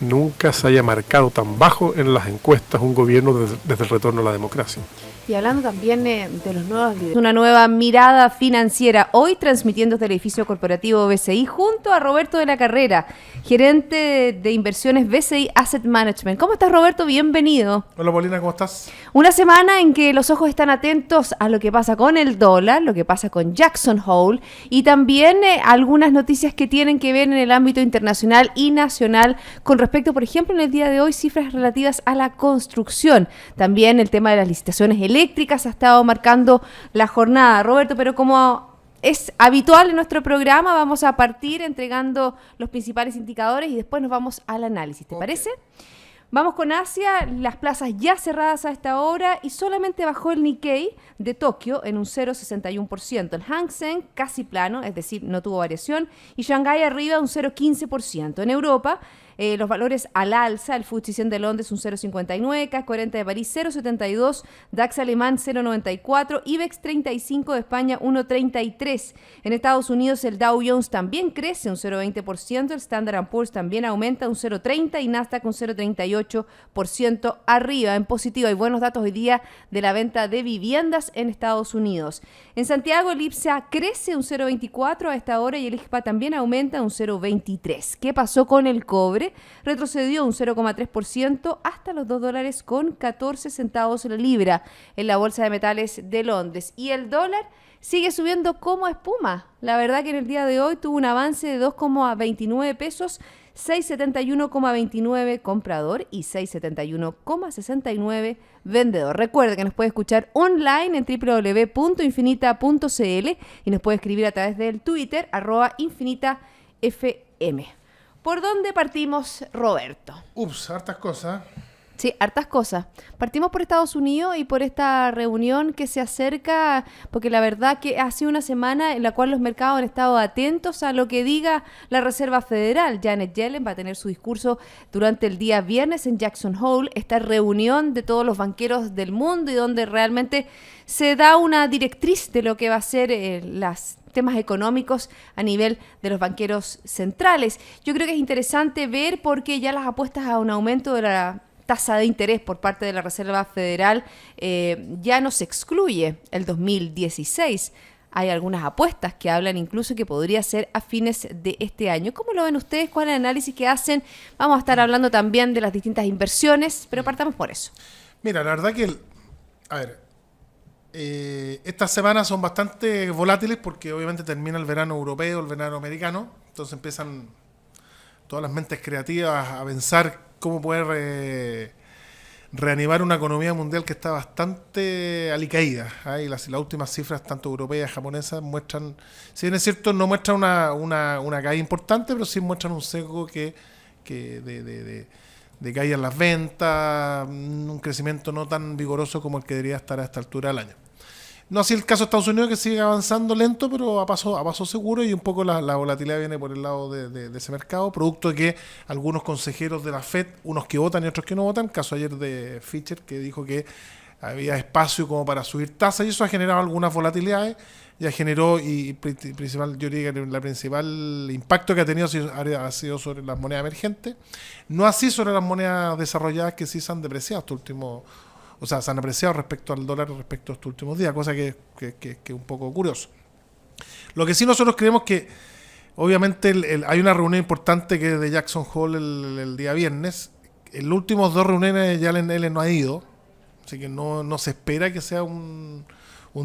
nunca se haya marcado tan bajo en las encuestas un gobierno desde el retorno a la democracia. Y hablando también de los nuevos líderes, una nueva mirada financiera, hoy transmitiendo desde el edificio corporativo BCI junto a Roberto de la Carrera, gerente de inversiones BCI Asset Management. ¿Cómo estás, Roberto? Bienvenido. Hola, Paulina, ¿cómo estás? Una semana en que los ojos están atentos a lo que pasa con el dólar, lo que pasa con Jackson Hole y también algunas noticias que tienen que ver en el ámbito internacional y nacional con respecto, por ejemplo, en el día de hoy, cifras relativas a la construcción. También el tema de las licitaciones eléctricas ha estado marcando la jornada, Roberto, pero como es habitual en nuestro programa, vamos a partir entregando los principales indicadores y después nos vamos al análisis, ¿te parece? Vamos con Asia, las plazas ya cerradas a esta hora y solamente bajó el Nikkei de Tokio en un 0,61%. El Hang Seng casi plano, es decir, no tuvo variación, y Shanghái arriba un 0,15%. En Europa, los valores al alza, el FTSE 100 de Londres un 0,59, CAC 40 de París 0,72, DAX alemán 0,94, IBEX 35 de España 1,33. En Estados Unidos el Dow Jones también crece un 0,20%, el Standard & Poor's también aumenta un 0,30 y Nasdaq un 0,38%. 0,18% arriba. En positivo hay buenos datos hoy día de la venta de viviendas en Estados Unidos. En Santiago el IPSA crece un 0,24 a esta hora y el IGPA también aumenta un 0,23. ¿Qué pasó con el cobre? Retrocedió un 0,3% hasta los $2.14 la libra en la Bolsa de Metales de Londres. Y el dólar sigue subiendo como espuma. La verdad que en el día de hoy tuvo un avance de 2,29 pesos, 671,29 comprador y 671,69 vendedor. Recuerde que nos puede escuchar online en www.infinita.cl y nos puede escribir a través del Twitter @infinitafm. ¿Por dónde partimos, Roberto? Hartas cosas. Sí, hartas cosas. Partimos por Estados Unidos y por esta reunión que se acerca, porque la verdad que ha sido una semana en la cual los mercados han estado atentos a lo que diga la Reserva Federal. Janet Yellen va a tener su discurso durante el día viernes en Jackson Hole, esta reunión de todos los banqueros del mundo y donde realmente se da una directriz de lo que va a ser las temas económicos a nivel de los banqueros centrales. Yo creo que es interesante ver porque ya las apuestas a un aumento de la tasa de interés por parte de la Reserva Federal ya no se excluye el 2016. Hay algunas apuestas que hablan incluso que podría ser a fines de este año. ¿Cómo lo ven ustedes? ¿Cuál es el análisis que hacen? Vamos a estar hablando también de las distintas inversiones, pero partamos por eso. Mira, la verdad que, estas semanas son bastante volátiles porque obviamente termina el verano europeo, el verano americano, entonces empiezan todas las mentes creativas a pensar cómo poder reanimar una economía mundial que está bastante alicaída. Y las últimas cifras, tanto europeas como japonesas, muestran, si bien es cierto, no muestran una caída importante, pero sí muestran un sesgo de caída en las ventas, un crecimiento no tan vigoroso como el que debería estar a esta altura del año. No así el caso de Estados Unidos, que sigue avanzando lento, pero a paso seguro, y un poco la volatilidad viene por el lado de ese mercado, producto de que algunos consejeros de la FED, unos que votan y otros que no votan, caso ayer de Fischer, que dijo que había espacio como para subir tasas, y eso ha generado algunas volatilidades, ya generó, y principal, yo diría que la principal impacto que ha tenido ha sido sobre las monedas emergentes, no así sobre las monedas desarrolladas, que sí se han depreciado estos últimos. O sea, se han apreciado respecto al dólar respecto a estos últimos días, cosa que es un poco curioso. Lo que sí nosotros creemos que, obviamente, hay una reunión importante que es de Jackson Hole el día viernes. En las últimas dos reuniones ya él no ha ido, así que no se espera que sea un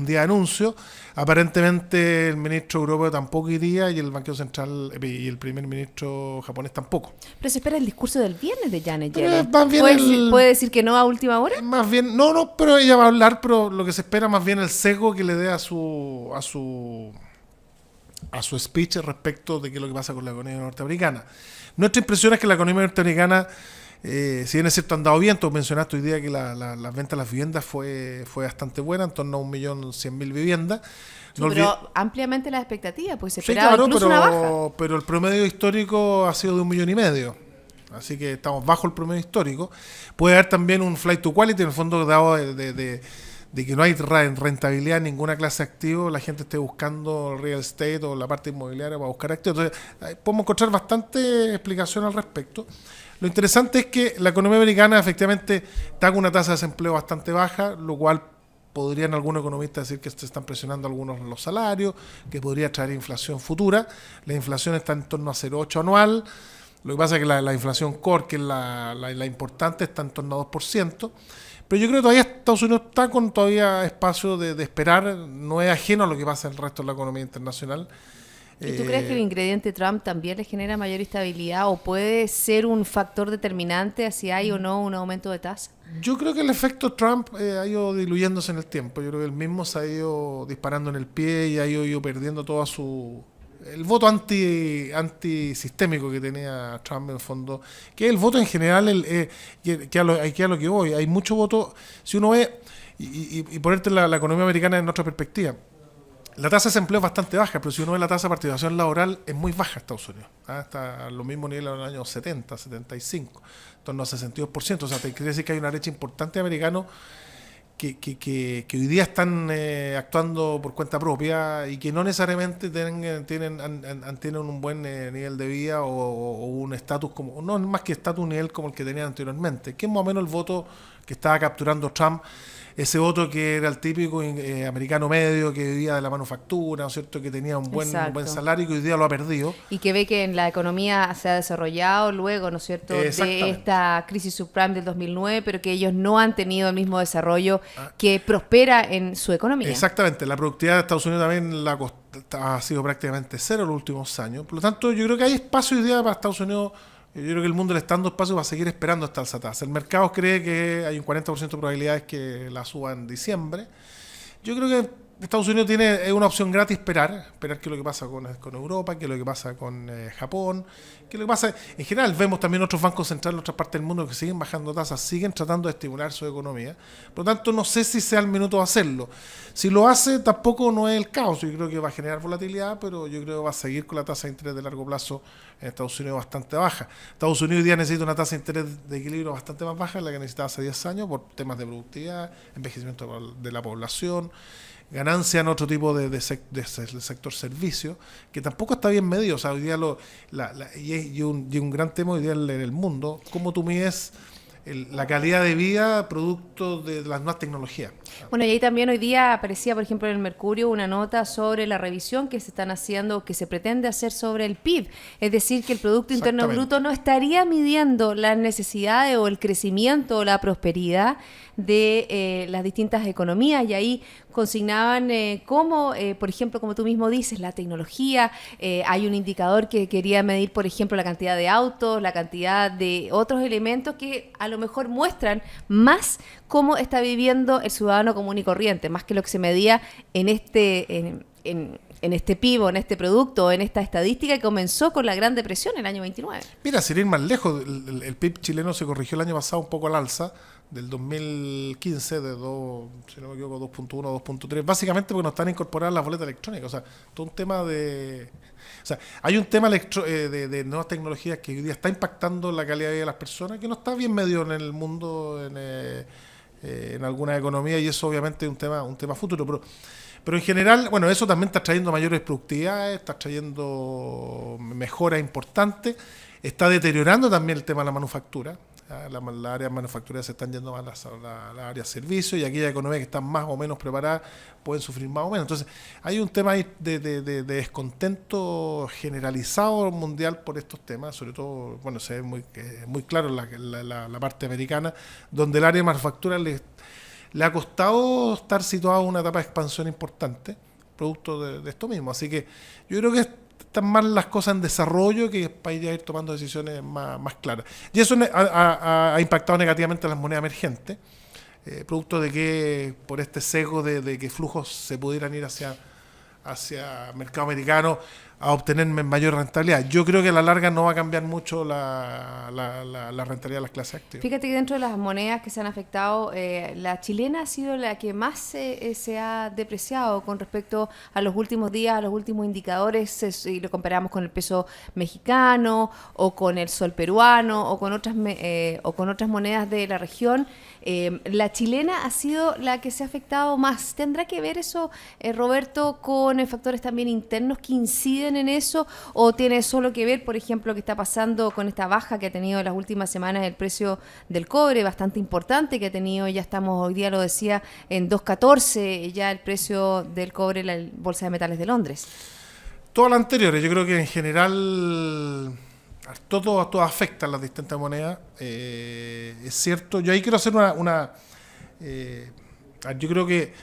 día de anuncio. Aparentemente el ministro europeo tampoco iría y el banquero central y el primer ministro japonés tampoco. Pero se espera el discurso del viernes de Janet Pero Yellen. más bien ¿Puede decir que no a última hora? Más bien, no, pero ella va a hablar, pero lo que se espera más bien el sesgo que le dé a su speech respecto de qué es lo que pasa con la economía norteamericana. Nuestra impresión es que la economía norteamericana, si bien es cierto, han dado bien. Tú mencionaste hoy día que las ventas de las viviendas fue bastante buena, en torno a 1.100.000 viviendas. Superó ampliamente las expectativas, pues se Sí, esperaba claro, incluso una baja. pero el promedio histórico ha sido de 1,5 millones. Así que estamos bajo el promedio histórico. Puede haber también un flight to quality, en el fondo, dado de que no hay rentabilidad en ninguna clase de activo, la gente esté buscando real estate o la parte inmobiliaria para buscar activos. Entonces, podemos encontrar bastante explicación al respecto. Lo interesante es que la economía americana efectivamente está con una tasa de desempleo bastante baja, lo cual podrían algunos economistas decir que se están presionando algunos los salarios, que podría traer inflación futura. La inflación está en torno a 0,8 anual. Lo que pasa es que la inflación core, que es la importante, está en torno a 2%. Pero yo creo que todavía Estados Unidos está con todavía espacio de esperar. No es ajeno a lo que pasa en el resto de la economía internacional. ¿Y tú crees que el ingrediente Trump también le genera mayor estabilidad o puede ser un factor determinante a si hay o no un aumento de tasa? Yo creo que el efecto Trump ha ido diluyéndose en el tiempo. Yo creo que él mismo se ha ido disparando en el pie y ha ido perdiendo todo el voto antisistémico que tenía Trump en el fondo, que es el voto en general, que a lo que voy. Hay mucho voto, si uno ve, y ponerte la economía americana en otra perspectiva. La tasa de desempleo es bastante baja, pero si uno ve la tasa de participación laboral es muy baja en Estados Unidos. Está a los mismos niveles de los años 70, 75, en torno a 62%. O sea, te quiere decir que hay una brecha importante de americanos que hoy día están actuando por cuenta propia y que no necesariamente tienen un buen nivel de vida o un estatus como, no más que estatus, un nivel como el que tenían anteriormente, que es más o menos el voto que estaba capturando Trump, ese voto que era el típico americano medio, que vivía de la manufactura, ¿no es cierto?, que tenía un buen salario y que hoy día lo ha perdido. Y que ve que en la economía se ha desarrollado luego, ¿no es cierto?, de esta crisis subprime del 2009, pero que ellos no han tenido el mismo desarrollo que prospera en su economía. Exactamente, la productividad de Estados Unidos también ha sido prácticamente cero en los últimos años. Por lo tanto, yo creo que hay espacio hoy día para Estados Unidos. Yo creo que el mundo le está dando espacio para seguir esperando esta alza tasa. El mercado cree que hay un 40% de probabilidades que la suba en diciembre. Yo creo que Estados Unidos tiene una opción gratis, esperar qué es lo que pasa con Europa, qué es lo que pasa con Japón, qué es lo que pasa. En general, vemos también otros bancos centrales en otras partes del mundo que siguen bajando tasas, siguen tratando de estimular su economía. Por lo tanto, no sé si sea el minuto de hacerlo. Si lo hace, tampoco no es el caos. Yo creo que va a generar volatilidad, pero yo creo que va a seguir con la tasa de interés de largo plazo en Estados Unidos bastante baja. Estados Unidos hoy día necesita una tasa de interés de equilibrio bastante más baja de la que necesitaba hace 10 años por temas de productividad, envejecimiento de la población, ganancia en otro tipo de sector servicio, que tampoco está bien medido. O sea, hoy día y un gran tema hoy día en el mundo, cómo tú mides la calidad de vida producto de las nuevas tecnologías. Bueno, y ahí también hoy día aparecía, por ejemplo, en el Mercurio una nota sobre la revisión que se están haciendo, que se pretende hacer sobre el PIB. Es decir, que el Producto Interno Bruto no estaría midiendo las necesidades o el crecimiento o la prosperidad de las distintas economías, y ahí consignaban cómo, por ejemplo, como tú mismo dices, la tecnología, hay un indicador que quería medir, por ejemplo, la cantidad de autos, la cantidad de otros elementos que a lo mejor muestran más cómo está viviendo el ciudadano común y corriente, más que lo que se medía en este PIB, en este producto, en esta estadística que comenzó con la Gran Depresión en el año 29. Mira, sin ir más lejos, el PIB chileno se corrigió el año pasado un poco al alza, del 2015, de 2, si no me equivoco, 2.1, 2.3, básicamente porque no están incorporadas las boletas electrónicas. O sea, todo un tema de... O sea, hay un tema de nuevas tecnologías que hoy día está impactando la calidad de vida de las personas, que no está bien medio en el mundo, en alguna economía, y eso obviamente es un tema futuro. Pero en general, bueno, eso también está trayendo mayores productividades, está trayendo mejoras importantes, está deteriorando también el tema de la manufactura. Las áreas manufactureras se están yendo más a las áreas de servicios, y aquellas economías que están más o menos preparadas pueden sufrir más o menos. Entonces, hay un tema ahí de descontento generalizado mundial por estos temas, sobre todo, bueno, se ve muy claro en la parte americana, donde el área de manufactura le ha costado estar situado en una etapa de expansión importante, producto de esto mismo. Así que yo creo que están más las cosas en desarrollo que para ir tomando decisiones más claras. Y eso ha impactado negativamente a las monedas emergentes, producto de que por este sesgo de que flujos se pudieran ir hacia el mercado americano a obtener mayor rentabilidad. Yo creo que a la larga no va a cambiar mucho la rentabilidad de las clases activas. Fíjate que dentro de las monedas que se han afectado, la chilena ha sido la que más se ha depreciado con respecto a los últimos días, a los últimos indicadores, si lo comparamos con el peso mexicano o con el sol peruano o con otras monedas de la región. La chilena ha sido la que se ha afectado más. ¿Tendrá que ver eso, Roberto, con factores también internos que inciden en eso, o tiene solo que ver, por ejemplo, qué está pasando con esta baja que ha tenido en las últimas semanas el precio del cobre, bastante importante, que ha tenido, ya estamos, hoy día lo decía, en 2.14 ya el precio del cobre en la Bolsa de Metales de Londres? Todas las anteriores, yo creo que en general todo afecta a las distintas monedas, es cierto. Yo ahí quiero hacer yo creo que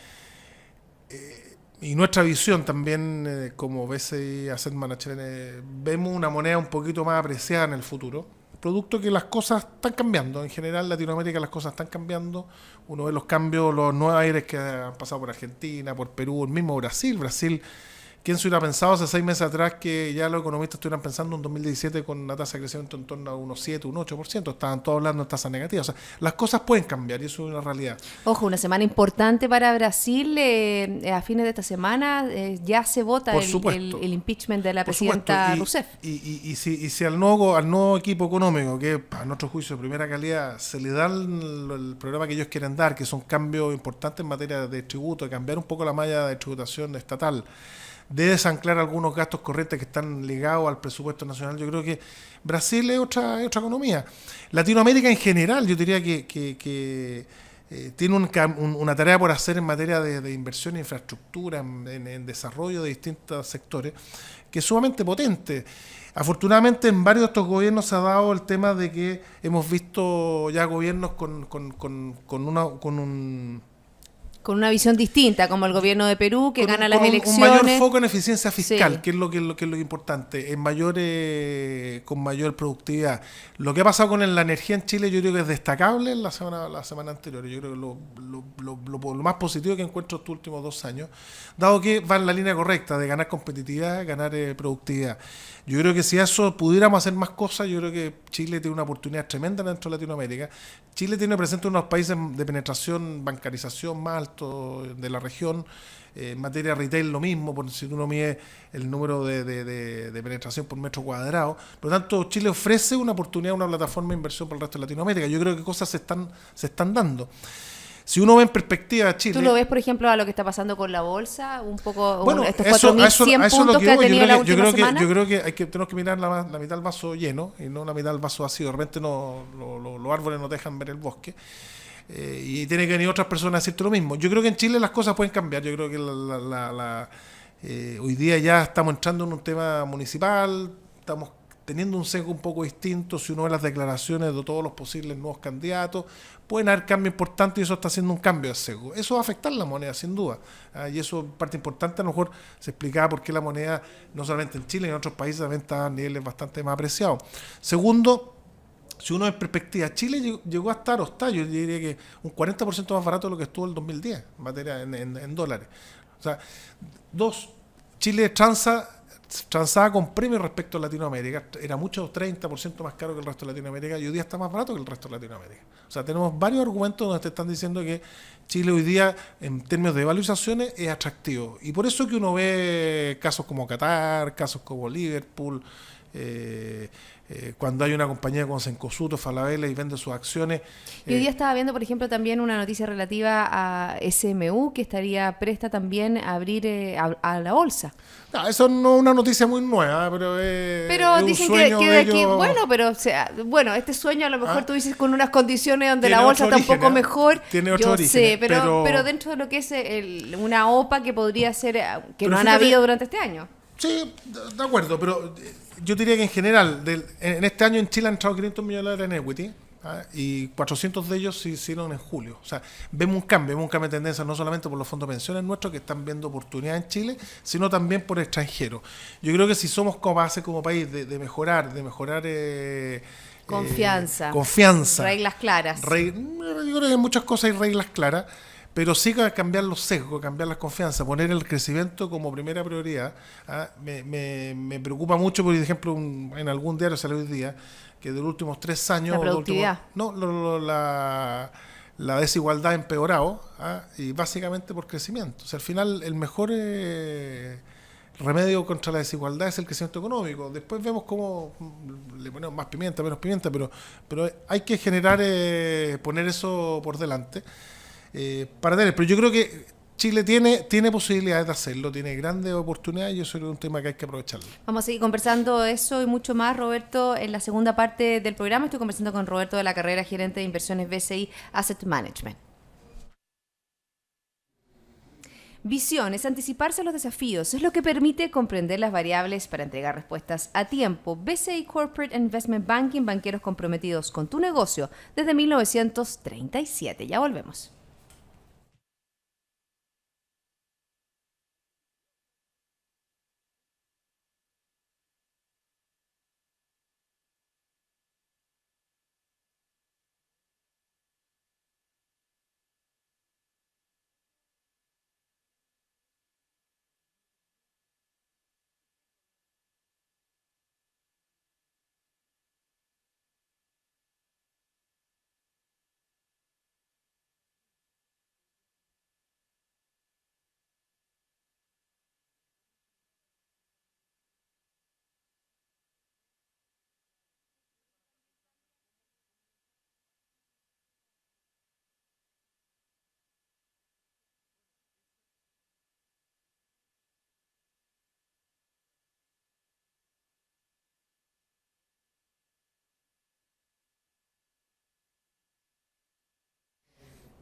y nuestra visión también, como BCI Asset Management, vemos una moneda un poquito más apreciada en el futuro, producto que las cosas están cambiando. En general, en Latinoamérica las cosas están cambiando. Uno ve los cambios, los nuevos aires que han pasado por Argentina, por Perú, el mismo Brasil. Brasil ¿Quién se hubiera pensado hace 6 meses atrás que ya los economistas estuvieran pensando en 2017 con una tasa de crecimiento en torno a unos 7, un 8%? Estaban todos hablando de tasas negativas. O sea, las cosas pueden cambiar y eso es una realidad. Ojo, una semana importante para Brasil. A fines de esta semana ya se vota Por el, supuesto. el impeachment de la Por presidenta supuesto. Rousseff. Y si al nuevo equipo económico, que a nuestro juicio de primera calidad, se le da el programa que ellos quieren dar, que son cambios importantes en materia de tributo, de cambiar un poco la malla de tributación estatal, de desanclar algunos gastos corrientes que están ligados al presupuesto nacional, yo creo que Brasil es otra economía. Latinoamérica en general, yo diría que tiene una tarea por hacer en materia de inversión en infraestructura, en desarrollo de distintos sectores, que es sumamente potente. Afortunadamente en varios de estos gobiernos se ha dado el tema de que hemos visto ya gobiernos Con una visión distinta, como el gobierno de Perú, que gana las elecciones. Un mayor foco en eficiencia fiscal, Sí. que es lo importante, con mayor productividad. Lo que ha pasado con la energía en Chile, yo creo que es destacable la semana anterior. Yo creo que lo más positivo que encuentro estos últimos 2 años, dado que va en la línea correcta de ganar competitividad, ganar productividad. Yo creo que si eso pudiéramos hacer más cosas, yo creo que Chile tiene una oportunidad tremenda dentro de Latinoamérica. Chile tiene presente uno de los países de penetración, bancarización más alto de la región. En materia retail lo mismo, si tú no mides el número de penetración por metro cuadrado. Por lo tanto, Chile ofrece una oportunidad, una plataforma de inversión para el resto de Latinoamérica. Yo creo que cosas se están dando. Si uno ve en perspectiva Chile... ¿Tú lo ves, por ejemplo, a lo que está pasando con la bolsa? Un poco, bueno, estos eso 4.100 puntos que ha tenido la última semana. Yo creo que tenemos que mirar la mitad del vaso lleno y no la mitad del vaso vacío. De repente los árboles no dejan ver el bosque. Y tiene que venir otras personas a decirte lo mismo. Yo creo que en Chile las cosas pueden cambiar. Yo creo que hoy día ya estamos entrando en un tema municipal, estamos teniendo un sesgo un poco distinto. Si uno ve las declaraciones de todos los posibles nuevos candidatos, pueden haber cambios importantes y eso está haciendo un cambio de sesgo. Eso va a afectar la moneda, sin duda. Y eso es parte importante. A lo mejor se explicaba por qué la moneda, no solamente en Chile, en otros países también está a niveles bastante más apreciados. Segundo, si uno ve en perspectiva, Chile llegó a estar, o está, yo diría que un 40% más barato de lo que estuvo en el 2010 en materia en dólares. O sea, Chile transaba con premios respecto a Latinoamérica, era mucho 30% más caro que el resto de Latinoamérica y hoy día está más barato que el resto de Latinoamérica. O sea, tenemos varios argumentos donde te están diciendo que Chile hoy día, en términos de valorizaciones, es atractivo. Y por eso que uno ve casos como Qatar, casos como Liverpool, cuando hay una compañía como Cencosud, Falabella y vende sus acciones. Y hoy día estaba viendo, por ejemplo, también una noticia relativa a SMU, que estaría presta también a abrir a la bolsa. No, eso no es una noticia muy nueva, pero es dicen un sueño que de de aquí, ellos. bueno, pero o sea, este sueño a lo mejor tú dices con unas condiciones donde Tiene la bolsa otro está un poco origen, mejor. tiene otro yo origen, sé, pero dentro de lo que es una OPA que podría ser, que Pero no han fíjate, habido durante este año. Sí, de acuerdo, pero yo diría que en general, en este año en Chile han entrado 500 millones de dólares en equity, y 400 de ellos se hicieron en julio. O sea, vemos un cambio de tendencia, no solamente por los fondos de pensiones nuestros que están viendo oportunidades en Chile, sino también por extranjeros. Yo creo que si somos capaces como país de mejorar Confianza. Reglas claras. Yo creo que en muchas cosas hay reglas claras, pero sí que cambiar los sesgos, cambiar las confianzas, poner el crecimiento como primera prioridad. Me preocupa mucho, por ejemplo, en algún diario salió hoy día, que de los últimos 3 años... La productividad. La desigualdad ha empeorado, y básicamente por crecimiento. O sea, al final el mejor remedio contra la desigualdad es el crecimiento económico. Después vemos cómo le ponemos más pimienta, menos pimienta, pero hay que poner eso por delante para tener. Pero yo creo que Chile tiene posibilidades de hacerlo, tiene grandes oportunidades y eso es un tema que hay que aprovecharlo. Vamos a seguir conversando eso y mucho más, Roberto, en la segunda parte del programa. Estoy conversando con Roberto de la Carrera, gerente de inversiones BCI Asset Management. Visión es anticiparse a los desafíos, es lo que permite comprender las variables para entregar respuestas a tiempo. BCI Corporate Investment Banking, banqueros comprometidos con tu negocio desde 1937. Ya volvemos.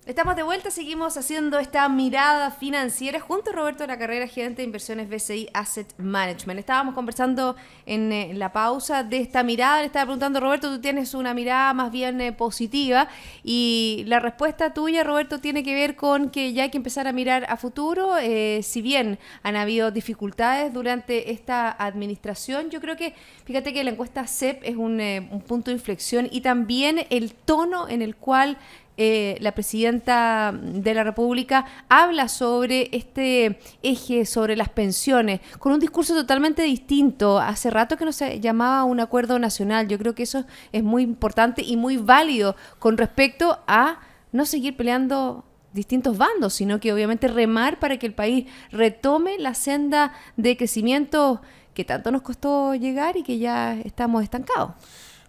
Estamos de vuelta, seguimos haciendo esta mirada financiera junto a Roberto de la Carrera, gerente de inversiones BCI Asset Management. Estábamos conversando en la pausa de esta mirada. Le estaba preguntando, Roberto, tú tienes una mirada más bien positiva, y la respuesta tuya, Roberto, tiene que ver con que ya hay que empezar a mirar a futuro. Si bien han habido dificultades durante esta administración, yo creo que, fíjate que la encuesta CEP es un punto de inflexión, y también el tono en el cual la presidenta de la República habla sobre este eje, sobre las pensiones, con un discurso totalmente distinto. Hace rato que no se llamaba un acuerdo nacional. Yo creo que eso es muy importante y muy válido con respecto a no seguir peleando distintos bandos, sino que obviamente remar para que el país retome la senda de crecimiento que tanto nos costó llegar y que ya estamos estancados.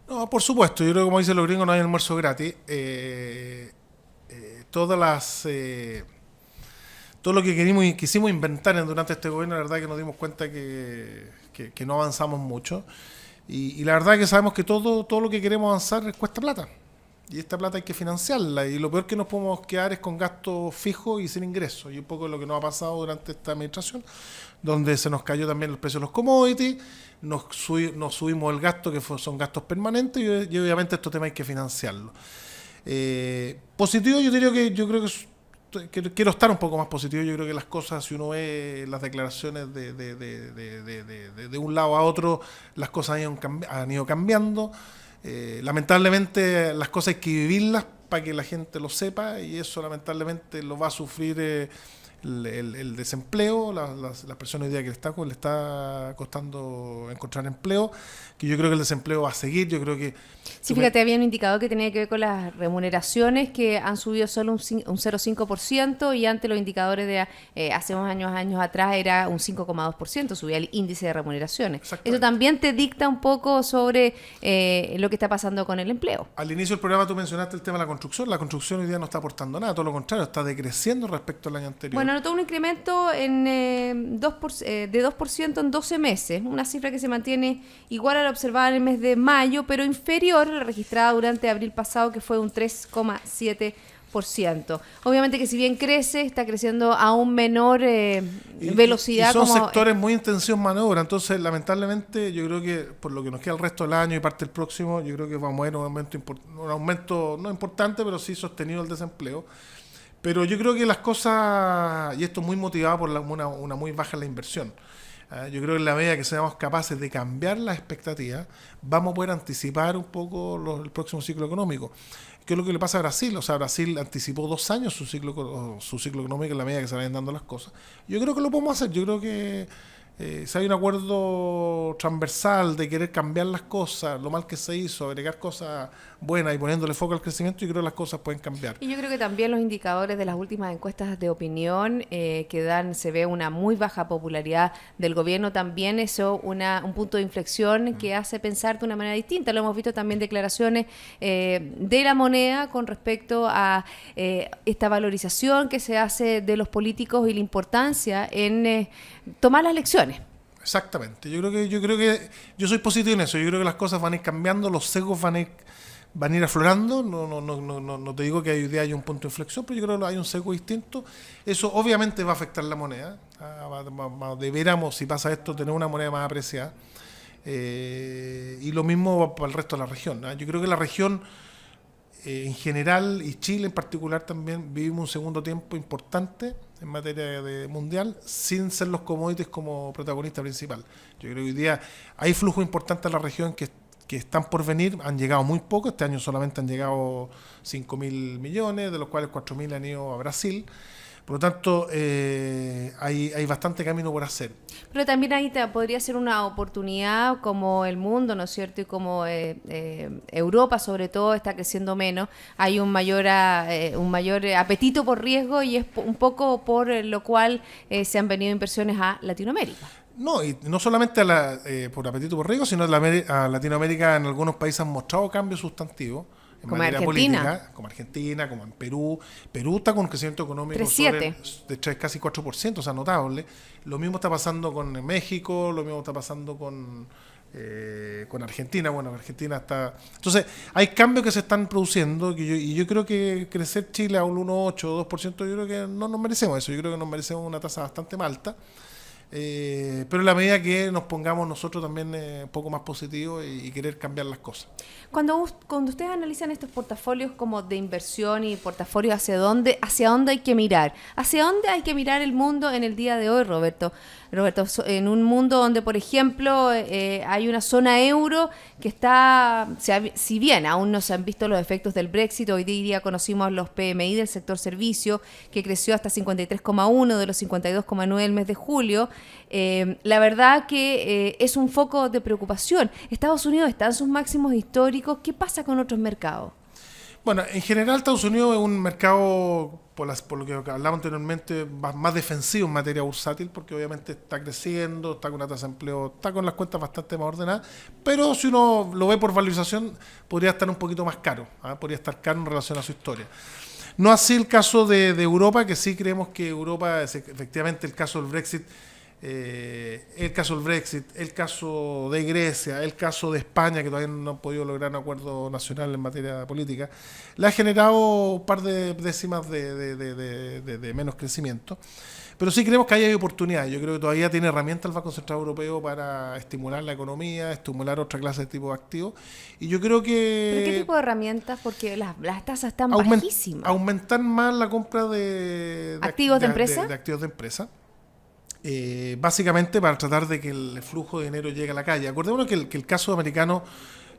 No, por supuesto, yo creo que como dicen los gringos, no hay almuerzo gratis. Todo lo que quisimos inventar durante este gobierno, la verdad que nos dimos cuenta que no avanzamos mucho. Y la verdad que sabemos que todo lo que queremos avanzar cuesta plata. Y esta plata hay que financiarla. Y lo peor que nos podemos quedar es con gastos fijos y sin ingresos. Y un poco lo que nos ha pasado durante esta administración, donde se nos cayó también el precio de los commodities, nos subimos el gasto, que son gastos permanentes, y obviamente estos temas hay que financiarlos. Positivo, yo creo que quiero estar un poco más positivo. Yo creo que las cosas, si uno ve las declaraciones de un lado a otro, las cosas han ido cambiando. Lamentablemente las cosas hay que vivirlas para que la gente lo sepa, y eso lamentablemente lo va a sufrir el desempleo, las personas hoy día que le está costando encontrar empleo, que yo creo que el desempleo va a seguir. Yo creo que... Sí, fíjate, había un indicador que tenía que ver con las remuneraciones, que han subido solo un 0,5%, y antes los indicadores de hace unos años atrás era un 5,2%, subía el índice de remuneraciones. Eso también te dicta un poco sobre lo que está pasando con el empleo. Al inicio del programa tú mencionaste el tema de la construcción. La construcción hoy día no está aportando nada, todo lo contrario, está decreciendo respecto al año anterior. Bueno, notó un incremento de 2% en 12 meses, una cifra que se mantiene igual a la observada en el mes de mayo, pero inferior a la registrada durante abril pasado, que fue un 3,7%. Obviamente que si bien crece, está creciendo a un menor velocidad. Y son sectores muy intensivos en maniobra. Entonces, lamentablemente, yo creo que por lo que nos queda el resto del año y parte del próximo, yo creo que vamos a ver un aumento no importante, pero sí sostenido del desempleo. Pero yo creo que las cosas, y esto es muy motivado por una muy baja en la inversión. Yo creo que en la medida que seamos capaces de cambiar las expectativas, vamos a poder anticipar un poco el próximo ciclo económico. ¿Qué es lo que le pasa a Brasil? O sea, Brasil anticipó 2 años su ciclo económico en la medida que se vayan dando las cosas. Yo creo que lo podemos hacer. Yo creo que si hay un acuerdo transversal de querer cambiar las cosas, lo mal que se hizo, agregar cosas buenas y poniéndole foco al crecimiento, yo creo que las cosas pueden cambiar. Y yo creo que también los indicadores de las últimas encuestas de opinión se ve una muy baja popularidad del gobierno, también eso un punto de inflexión que hace pensar de una manera distinta. Lo hemos visto también declaraciones de la moneda con respecto a esta valorización que se hace de los políticos y la importancia en tomar las lecciones. Exactamente. Yo creo que yo soy positivo en eso. Yo creo que las cosas van a ir cambiando, los sesgos van a ir aflorando. No te digo que hoy día hay un punto de inflexión, pero yo creo que hay un sesgo distinto. Eso obviamente va a afectar la moneda. Deberíamos, si pasa esto, tener una moneda más apreciada. Y lo mismo va para el resto de la región. Yo creo que la región en general, y Chile en particular también, vivimos un segundo tiempo importante en materia de mundial, sin ser los commodities como protagonista principal. Yo creo que hoy día hay flujos importantes en la región que están por venir, han llegado muy poco. Este año solamente han llegado 5.000 millones, de los cuales 4.000 han ido a Brasil. Por lo tanto, hay bastante camino por hacer. Pero también ahí podría ser una oportunidad, como el mundo, ¿no es cierto? Y como Europa, sobre todo, está creciendo menos. Hay un mayor apetito por riesgo, y es un poco por lo cual se han venido inversiones a Latinoamérica. No, y no solamente por apetito por riesgo, sino a Latinoamérica. En algunos países han mostrado cambios sustantivos. Como Argentina. Política, como Argentina, como en Perú. Perú está con un crecimiento económico de casi 4%, o sea, notable. Lo mismo está pasando con México, lo mismo está pasando con con Argentina. Bueno, Argentina está... Entonces, hay cambios que se están produciendo y yo creo que crecer Chile a un 1,8 o 2%, yo creo que no nos merecemos eso. Yo creo que nos merecemos una tasa bastante más alta. Pero en la medida que nos pongamos nosotros también un poco más positivos y querer cambiar las cosas. Cuando ustedes analizan estos portafolios como de inversión y portafolios hacia dónde hay que mirar, hacia dónde hay que mirar el mundo en el día de hoy, Roberto, en un mundo donde, por ejemplo, hay una zona euro que está, si bien aún no se han visto los efectos del Brexit, hoy día conocimos los PMI del sector servicio, que creció hasta 53,1 de los 52,9 del mes de julio. La verdad que es un foco de preocupación. Estados Unidos está en sus máximos históricos. ¿Qué pasa con otros mercados? Bueno, en general Estados Unidos es un mercado, por lo que hablamos anteriormente, más defensivo en materia bursátil, porque obviamente está creciendo, está con una tasa de empleo, está con las cuentas bastante más ordenadas, pero si uno lo ve por valorización, podría estar un poquito más caro, podría estar caro en relación a su historia. No así el caso de Europa, que sí creemos que Europa, efectivamente el caso del Brexit, el caso de Grecia, el caso de España, que todavía no han podido lograr un acuerdo nacional en materia política, le ha generado un par de décimas de menos crecimiento. Pero sí creemos que ahí hay oportunidades. Yo creo que todavía tiene herramientas el Banco Central Europeo para estimular la economía, estimular otra clase de tipo de activos. Y yo creo que... ¿Pero qué tipo de herramientas? Porque las tasas están bajísimas. Aumentar más la compra de activos de empresa. De activos de empresa. Básicamente para tratar de que el flujo de dinero llegue a la calle. Acordémonos que el caso americano,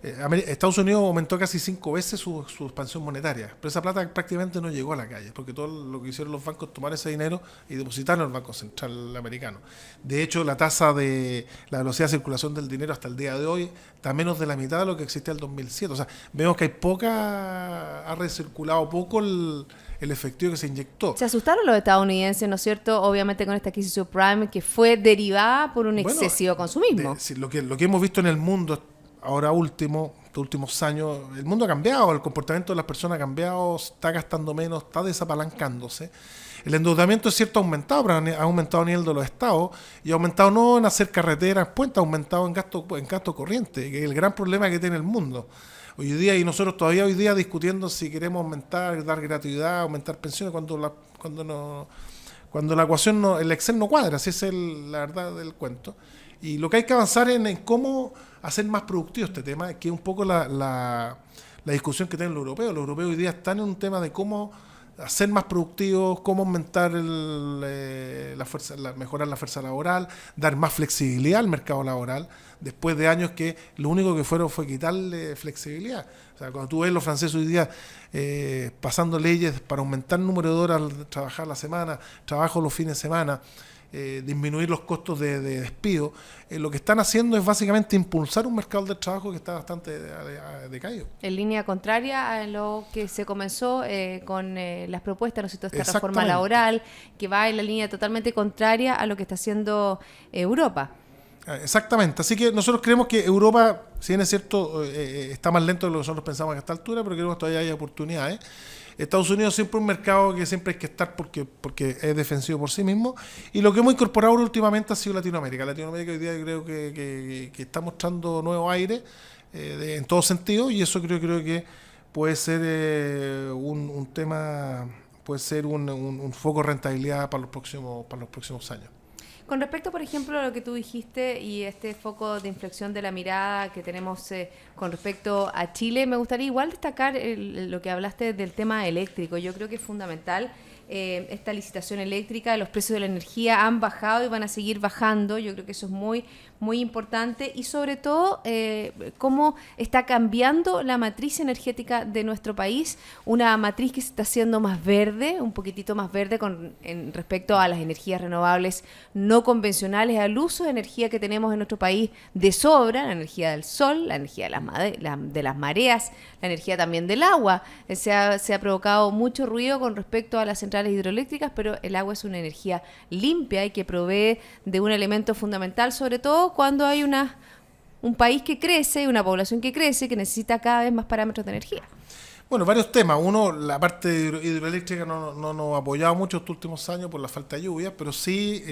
Estados Unidos aumentó casi 5 veces su expansión monetaria, pero esa plata prácticamente no llegó a la calle, porque todo lo que hicieron los bancos es tomar ese dinero y depositarlo en el Banco Central americano. De hecho, la velocidad de circulación del dinero hasta el día de hoy está menos de la mitad de lo que existía en el 2007. O sea, vemos que ha recirculado poco el efectivo que se inyectó. Se asustaron los estadounidenses, ¿no es cierto? Obviamente con esta crisis subprime que fue derivada por un excesivo consumismo. Lo que hemos visto en el mundo ahora estos últimos años, el mundo ha cambiado, el comportamiento de las personas ha cambiado, está gastando menos, está desapalancándose. El endeudamiento es cierto ha aumentado, pero ha aumentado a nivel de los estados y ha aumentado no en hacer carreteras, puentes, ha aumentado en gasto corriente, que es el gran problema que tiene el mundo. Hoy día, y nosotros todavía hoy día discutiendo si queremos aumentar, dar gratuidad, aumentar pensiones, cuando la ecuación, el Excel no cuadra, así es la verdad del cuento. Y lo que hay que avanzar en cómo hacer más productivo este tema, que es un poco la discusión que tienen los europeos. Los europeos hoy día están en un tema de cómo hacer más productivos, cómo aumentar mejorar la fuerza laboral, dar más flexibilidad al mercado laboral, después de años que lo único que fue quitarle flexibilidad. O sea, cuando tú ves los franceses hoy día pasando leyes para aumentar el número de horas al trabajar la semana, trabajo los fines de semana, disminuir los costos de despido, lo que están haciendo es básicamente impulsar un mercado del trabajo que está bastante decaído. En línea contraria a lo que se comenzó con las propuestas, ¿no es cierto?, esta reforma laboral, que va en la línea totalmente contraria a lo que está haciendo Europa. Exactamente, así que nosotros creemos que Europa, si bien es cierto, está más lento de lo que nosotros pensamos a esta altura, pero creemos que todavía hay oportunidades. Estados Unidos siempre un mercado que siempre hay que estar porque es defensivo por sí mismo, y lo que hemos incorporado últimamente ha sido Latinoamérica. Latinoamérica hoy día creo que está mostrando nuevo aire en todos sentidos, y eso creo que puede ser un tema, puede ser un foco de rentabilidad para los próximos años. Con respecto, por ejemplo, a lo que tú dijiste y este foco de inflexión de la mirada que tenemos con respecto a Chile, me gustaría igual destacar lo que hablaste del tema eléctrico. Yo creo que es fundamental esta licitación eléctrica, los precios de la energía han bajado y van a seguir bajando. Yo creo que eso es muy, muy importante, y sobre todo cómo está cambiando la matriz energética de nuestro país, una matriz que se está haciendo más verde, un poquitito más verde en respecto a las energías renovables no convencionales, al uso de energía que tenemos en nuestro país de sobra, la energía del sol, la energía de las mareas, la energía también del agua. Se ha provocado mucho ruido con respecto a las centrales hidroeléctricas, pero el agua es una energía limpia y que provee de un elemento fundamental, sobre todo cuando hay un país que crece, una población que crece, que necesita cada vez más parámetros de energía. Bueno, varios temas. Uno, la parte hidroeléctrica no nos ha apoyado mucho estos últimos años por la falta de lluvia, pero sí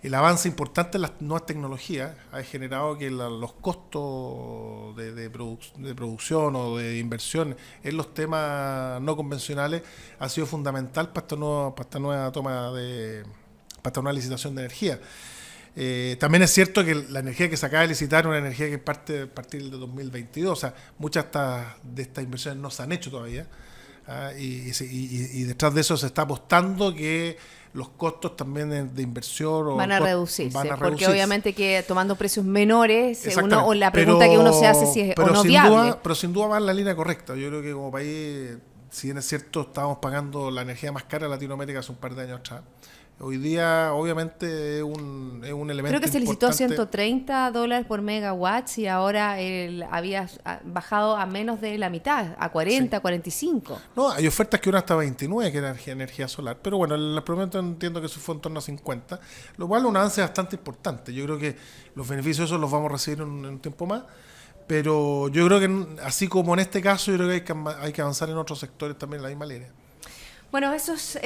el avance importante en las nuevas tecnologías ha generado que los costos de producción o de inversión en los temas no convencionales ha sido fundamental para esta nueva para esta nueva licitación de energía. También es cierto que la energía que se acaba de licitar es una energía que parte a partir de 2022, o sea, muchas de estas inversiones no se han hecho todavía, y detrás de eso se está apostando que los costos también de inversión van a reducirse, porque obviamente que tomando precios menores, la pregunta que uno se hace si es o no viable. Pero sin duda va en la línea correcta. Yo creo que como país, si bien es cierto, estábamos pagando la energía más cara de Latinoamérica hace un par de años atrás. Hoy día, obviamente, es un elemento creo que se licitó importante. $130 por megawatts y ahora había bajado a menos de la mitad, a 40, sí. 45. No, hay ofertas que van hasta 29, que era energía solar, pero bueno, el promedio entiendo que eso fue en torno a 50, lo cual es un avance bastante importante. Yo creo que los beneficios esos los vamos a recibir en un tiempo más, pero yo creo que, así como en este caso, yo creo que hay que avanzar en otros sectores también en la misma línea. Bueno, esos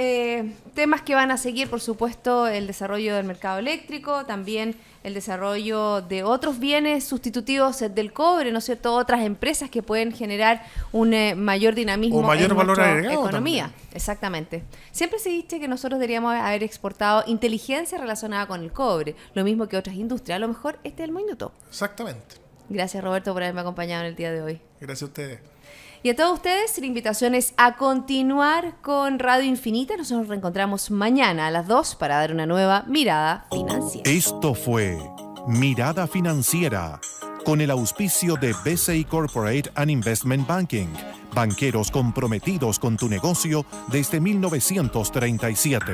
temas que van a seguir, por supuesto, el desarrollo del mercado eléctrico, también el desarrollo de otros bienes sustitutivos del cobre, ¿no es cierto? Otras empresas que pueden generar un mayor dinamismo o mayor en valor nuestra agregado economía. También. Exactamente. Siempre se dice que nosotros deberíamos haber exportado inteligencia relacionada con el cobre, lo mismo que otras industrias. A lo mejor este es el minuto. Exactamente. Gracias, Roberto, por haberme acompañado en el día de hoy. Gracias a ustedes. Y a todos ustedes, la invitación es a continuar con Radio Infinita. Nos reencontramos mañana a las 2 para dar una nueva mirada financiera. Esto fue Mirada Financiera, con el auspicio de BCI Corporate and Investment Banking, banqueros comprometidos con tu negocio desde 1937.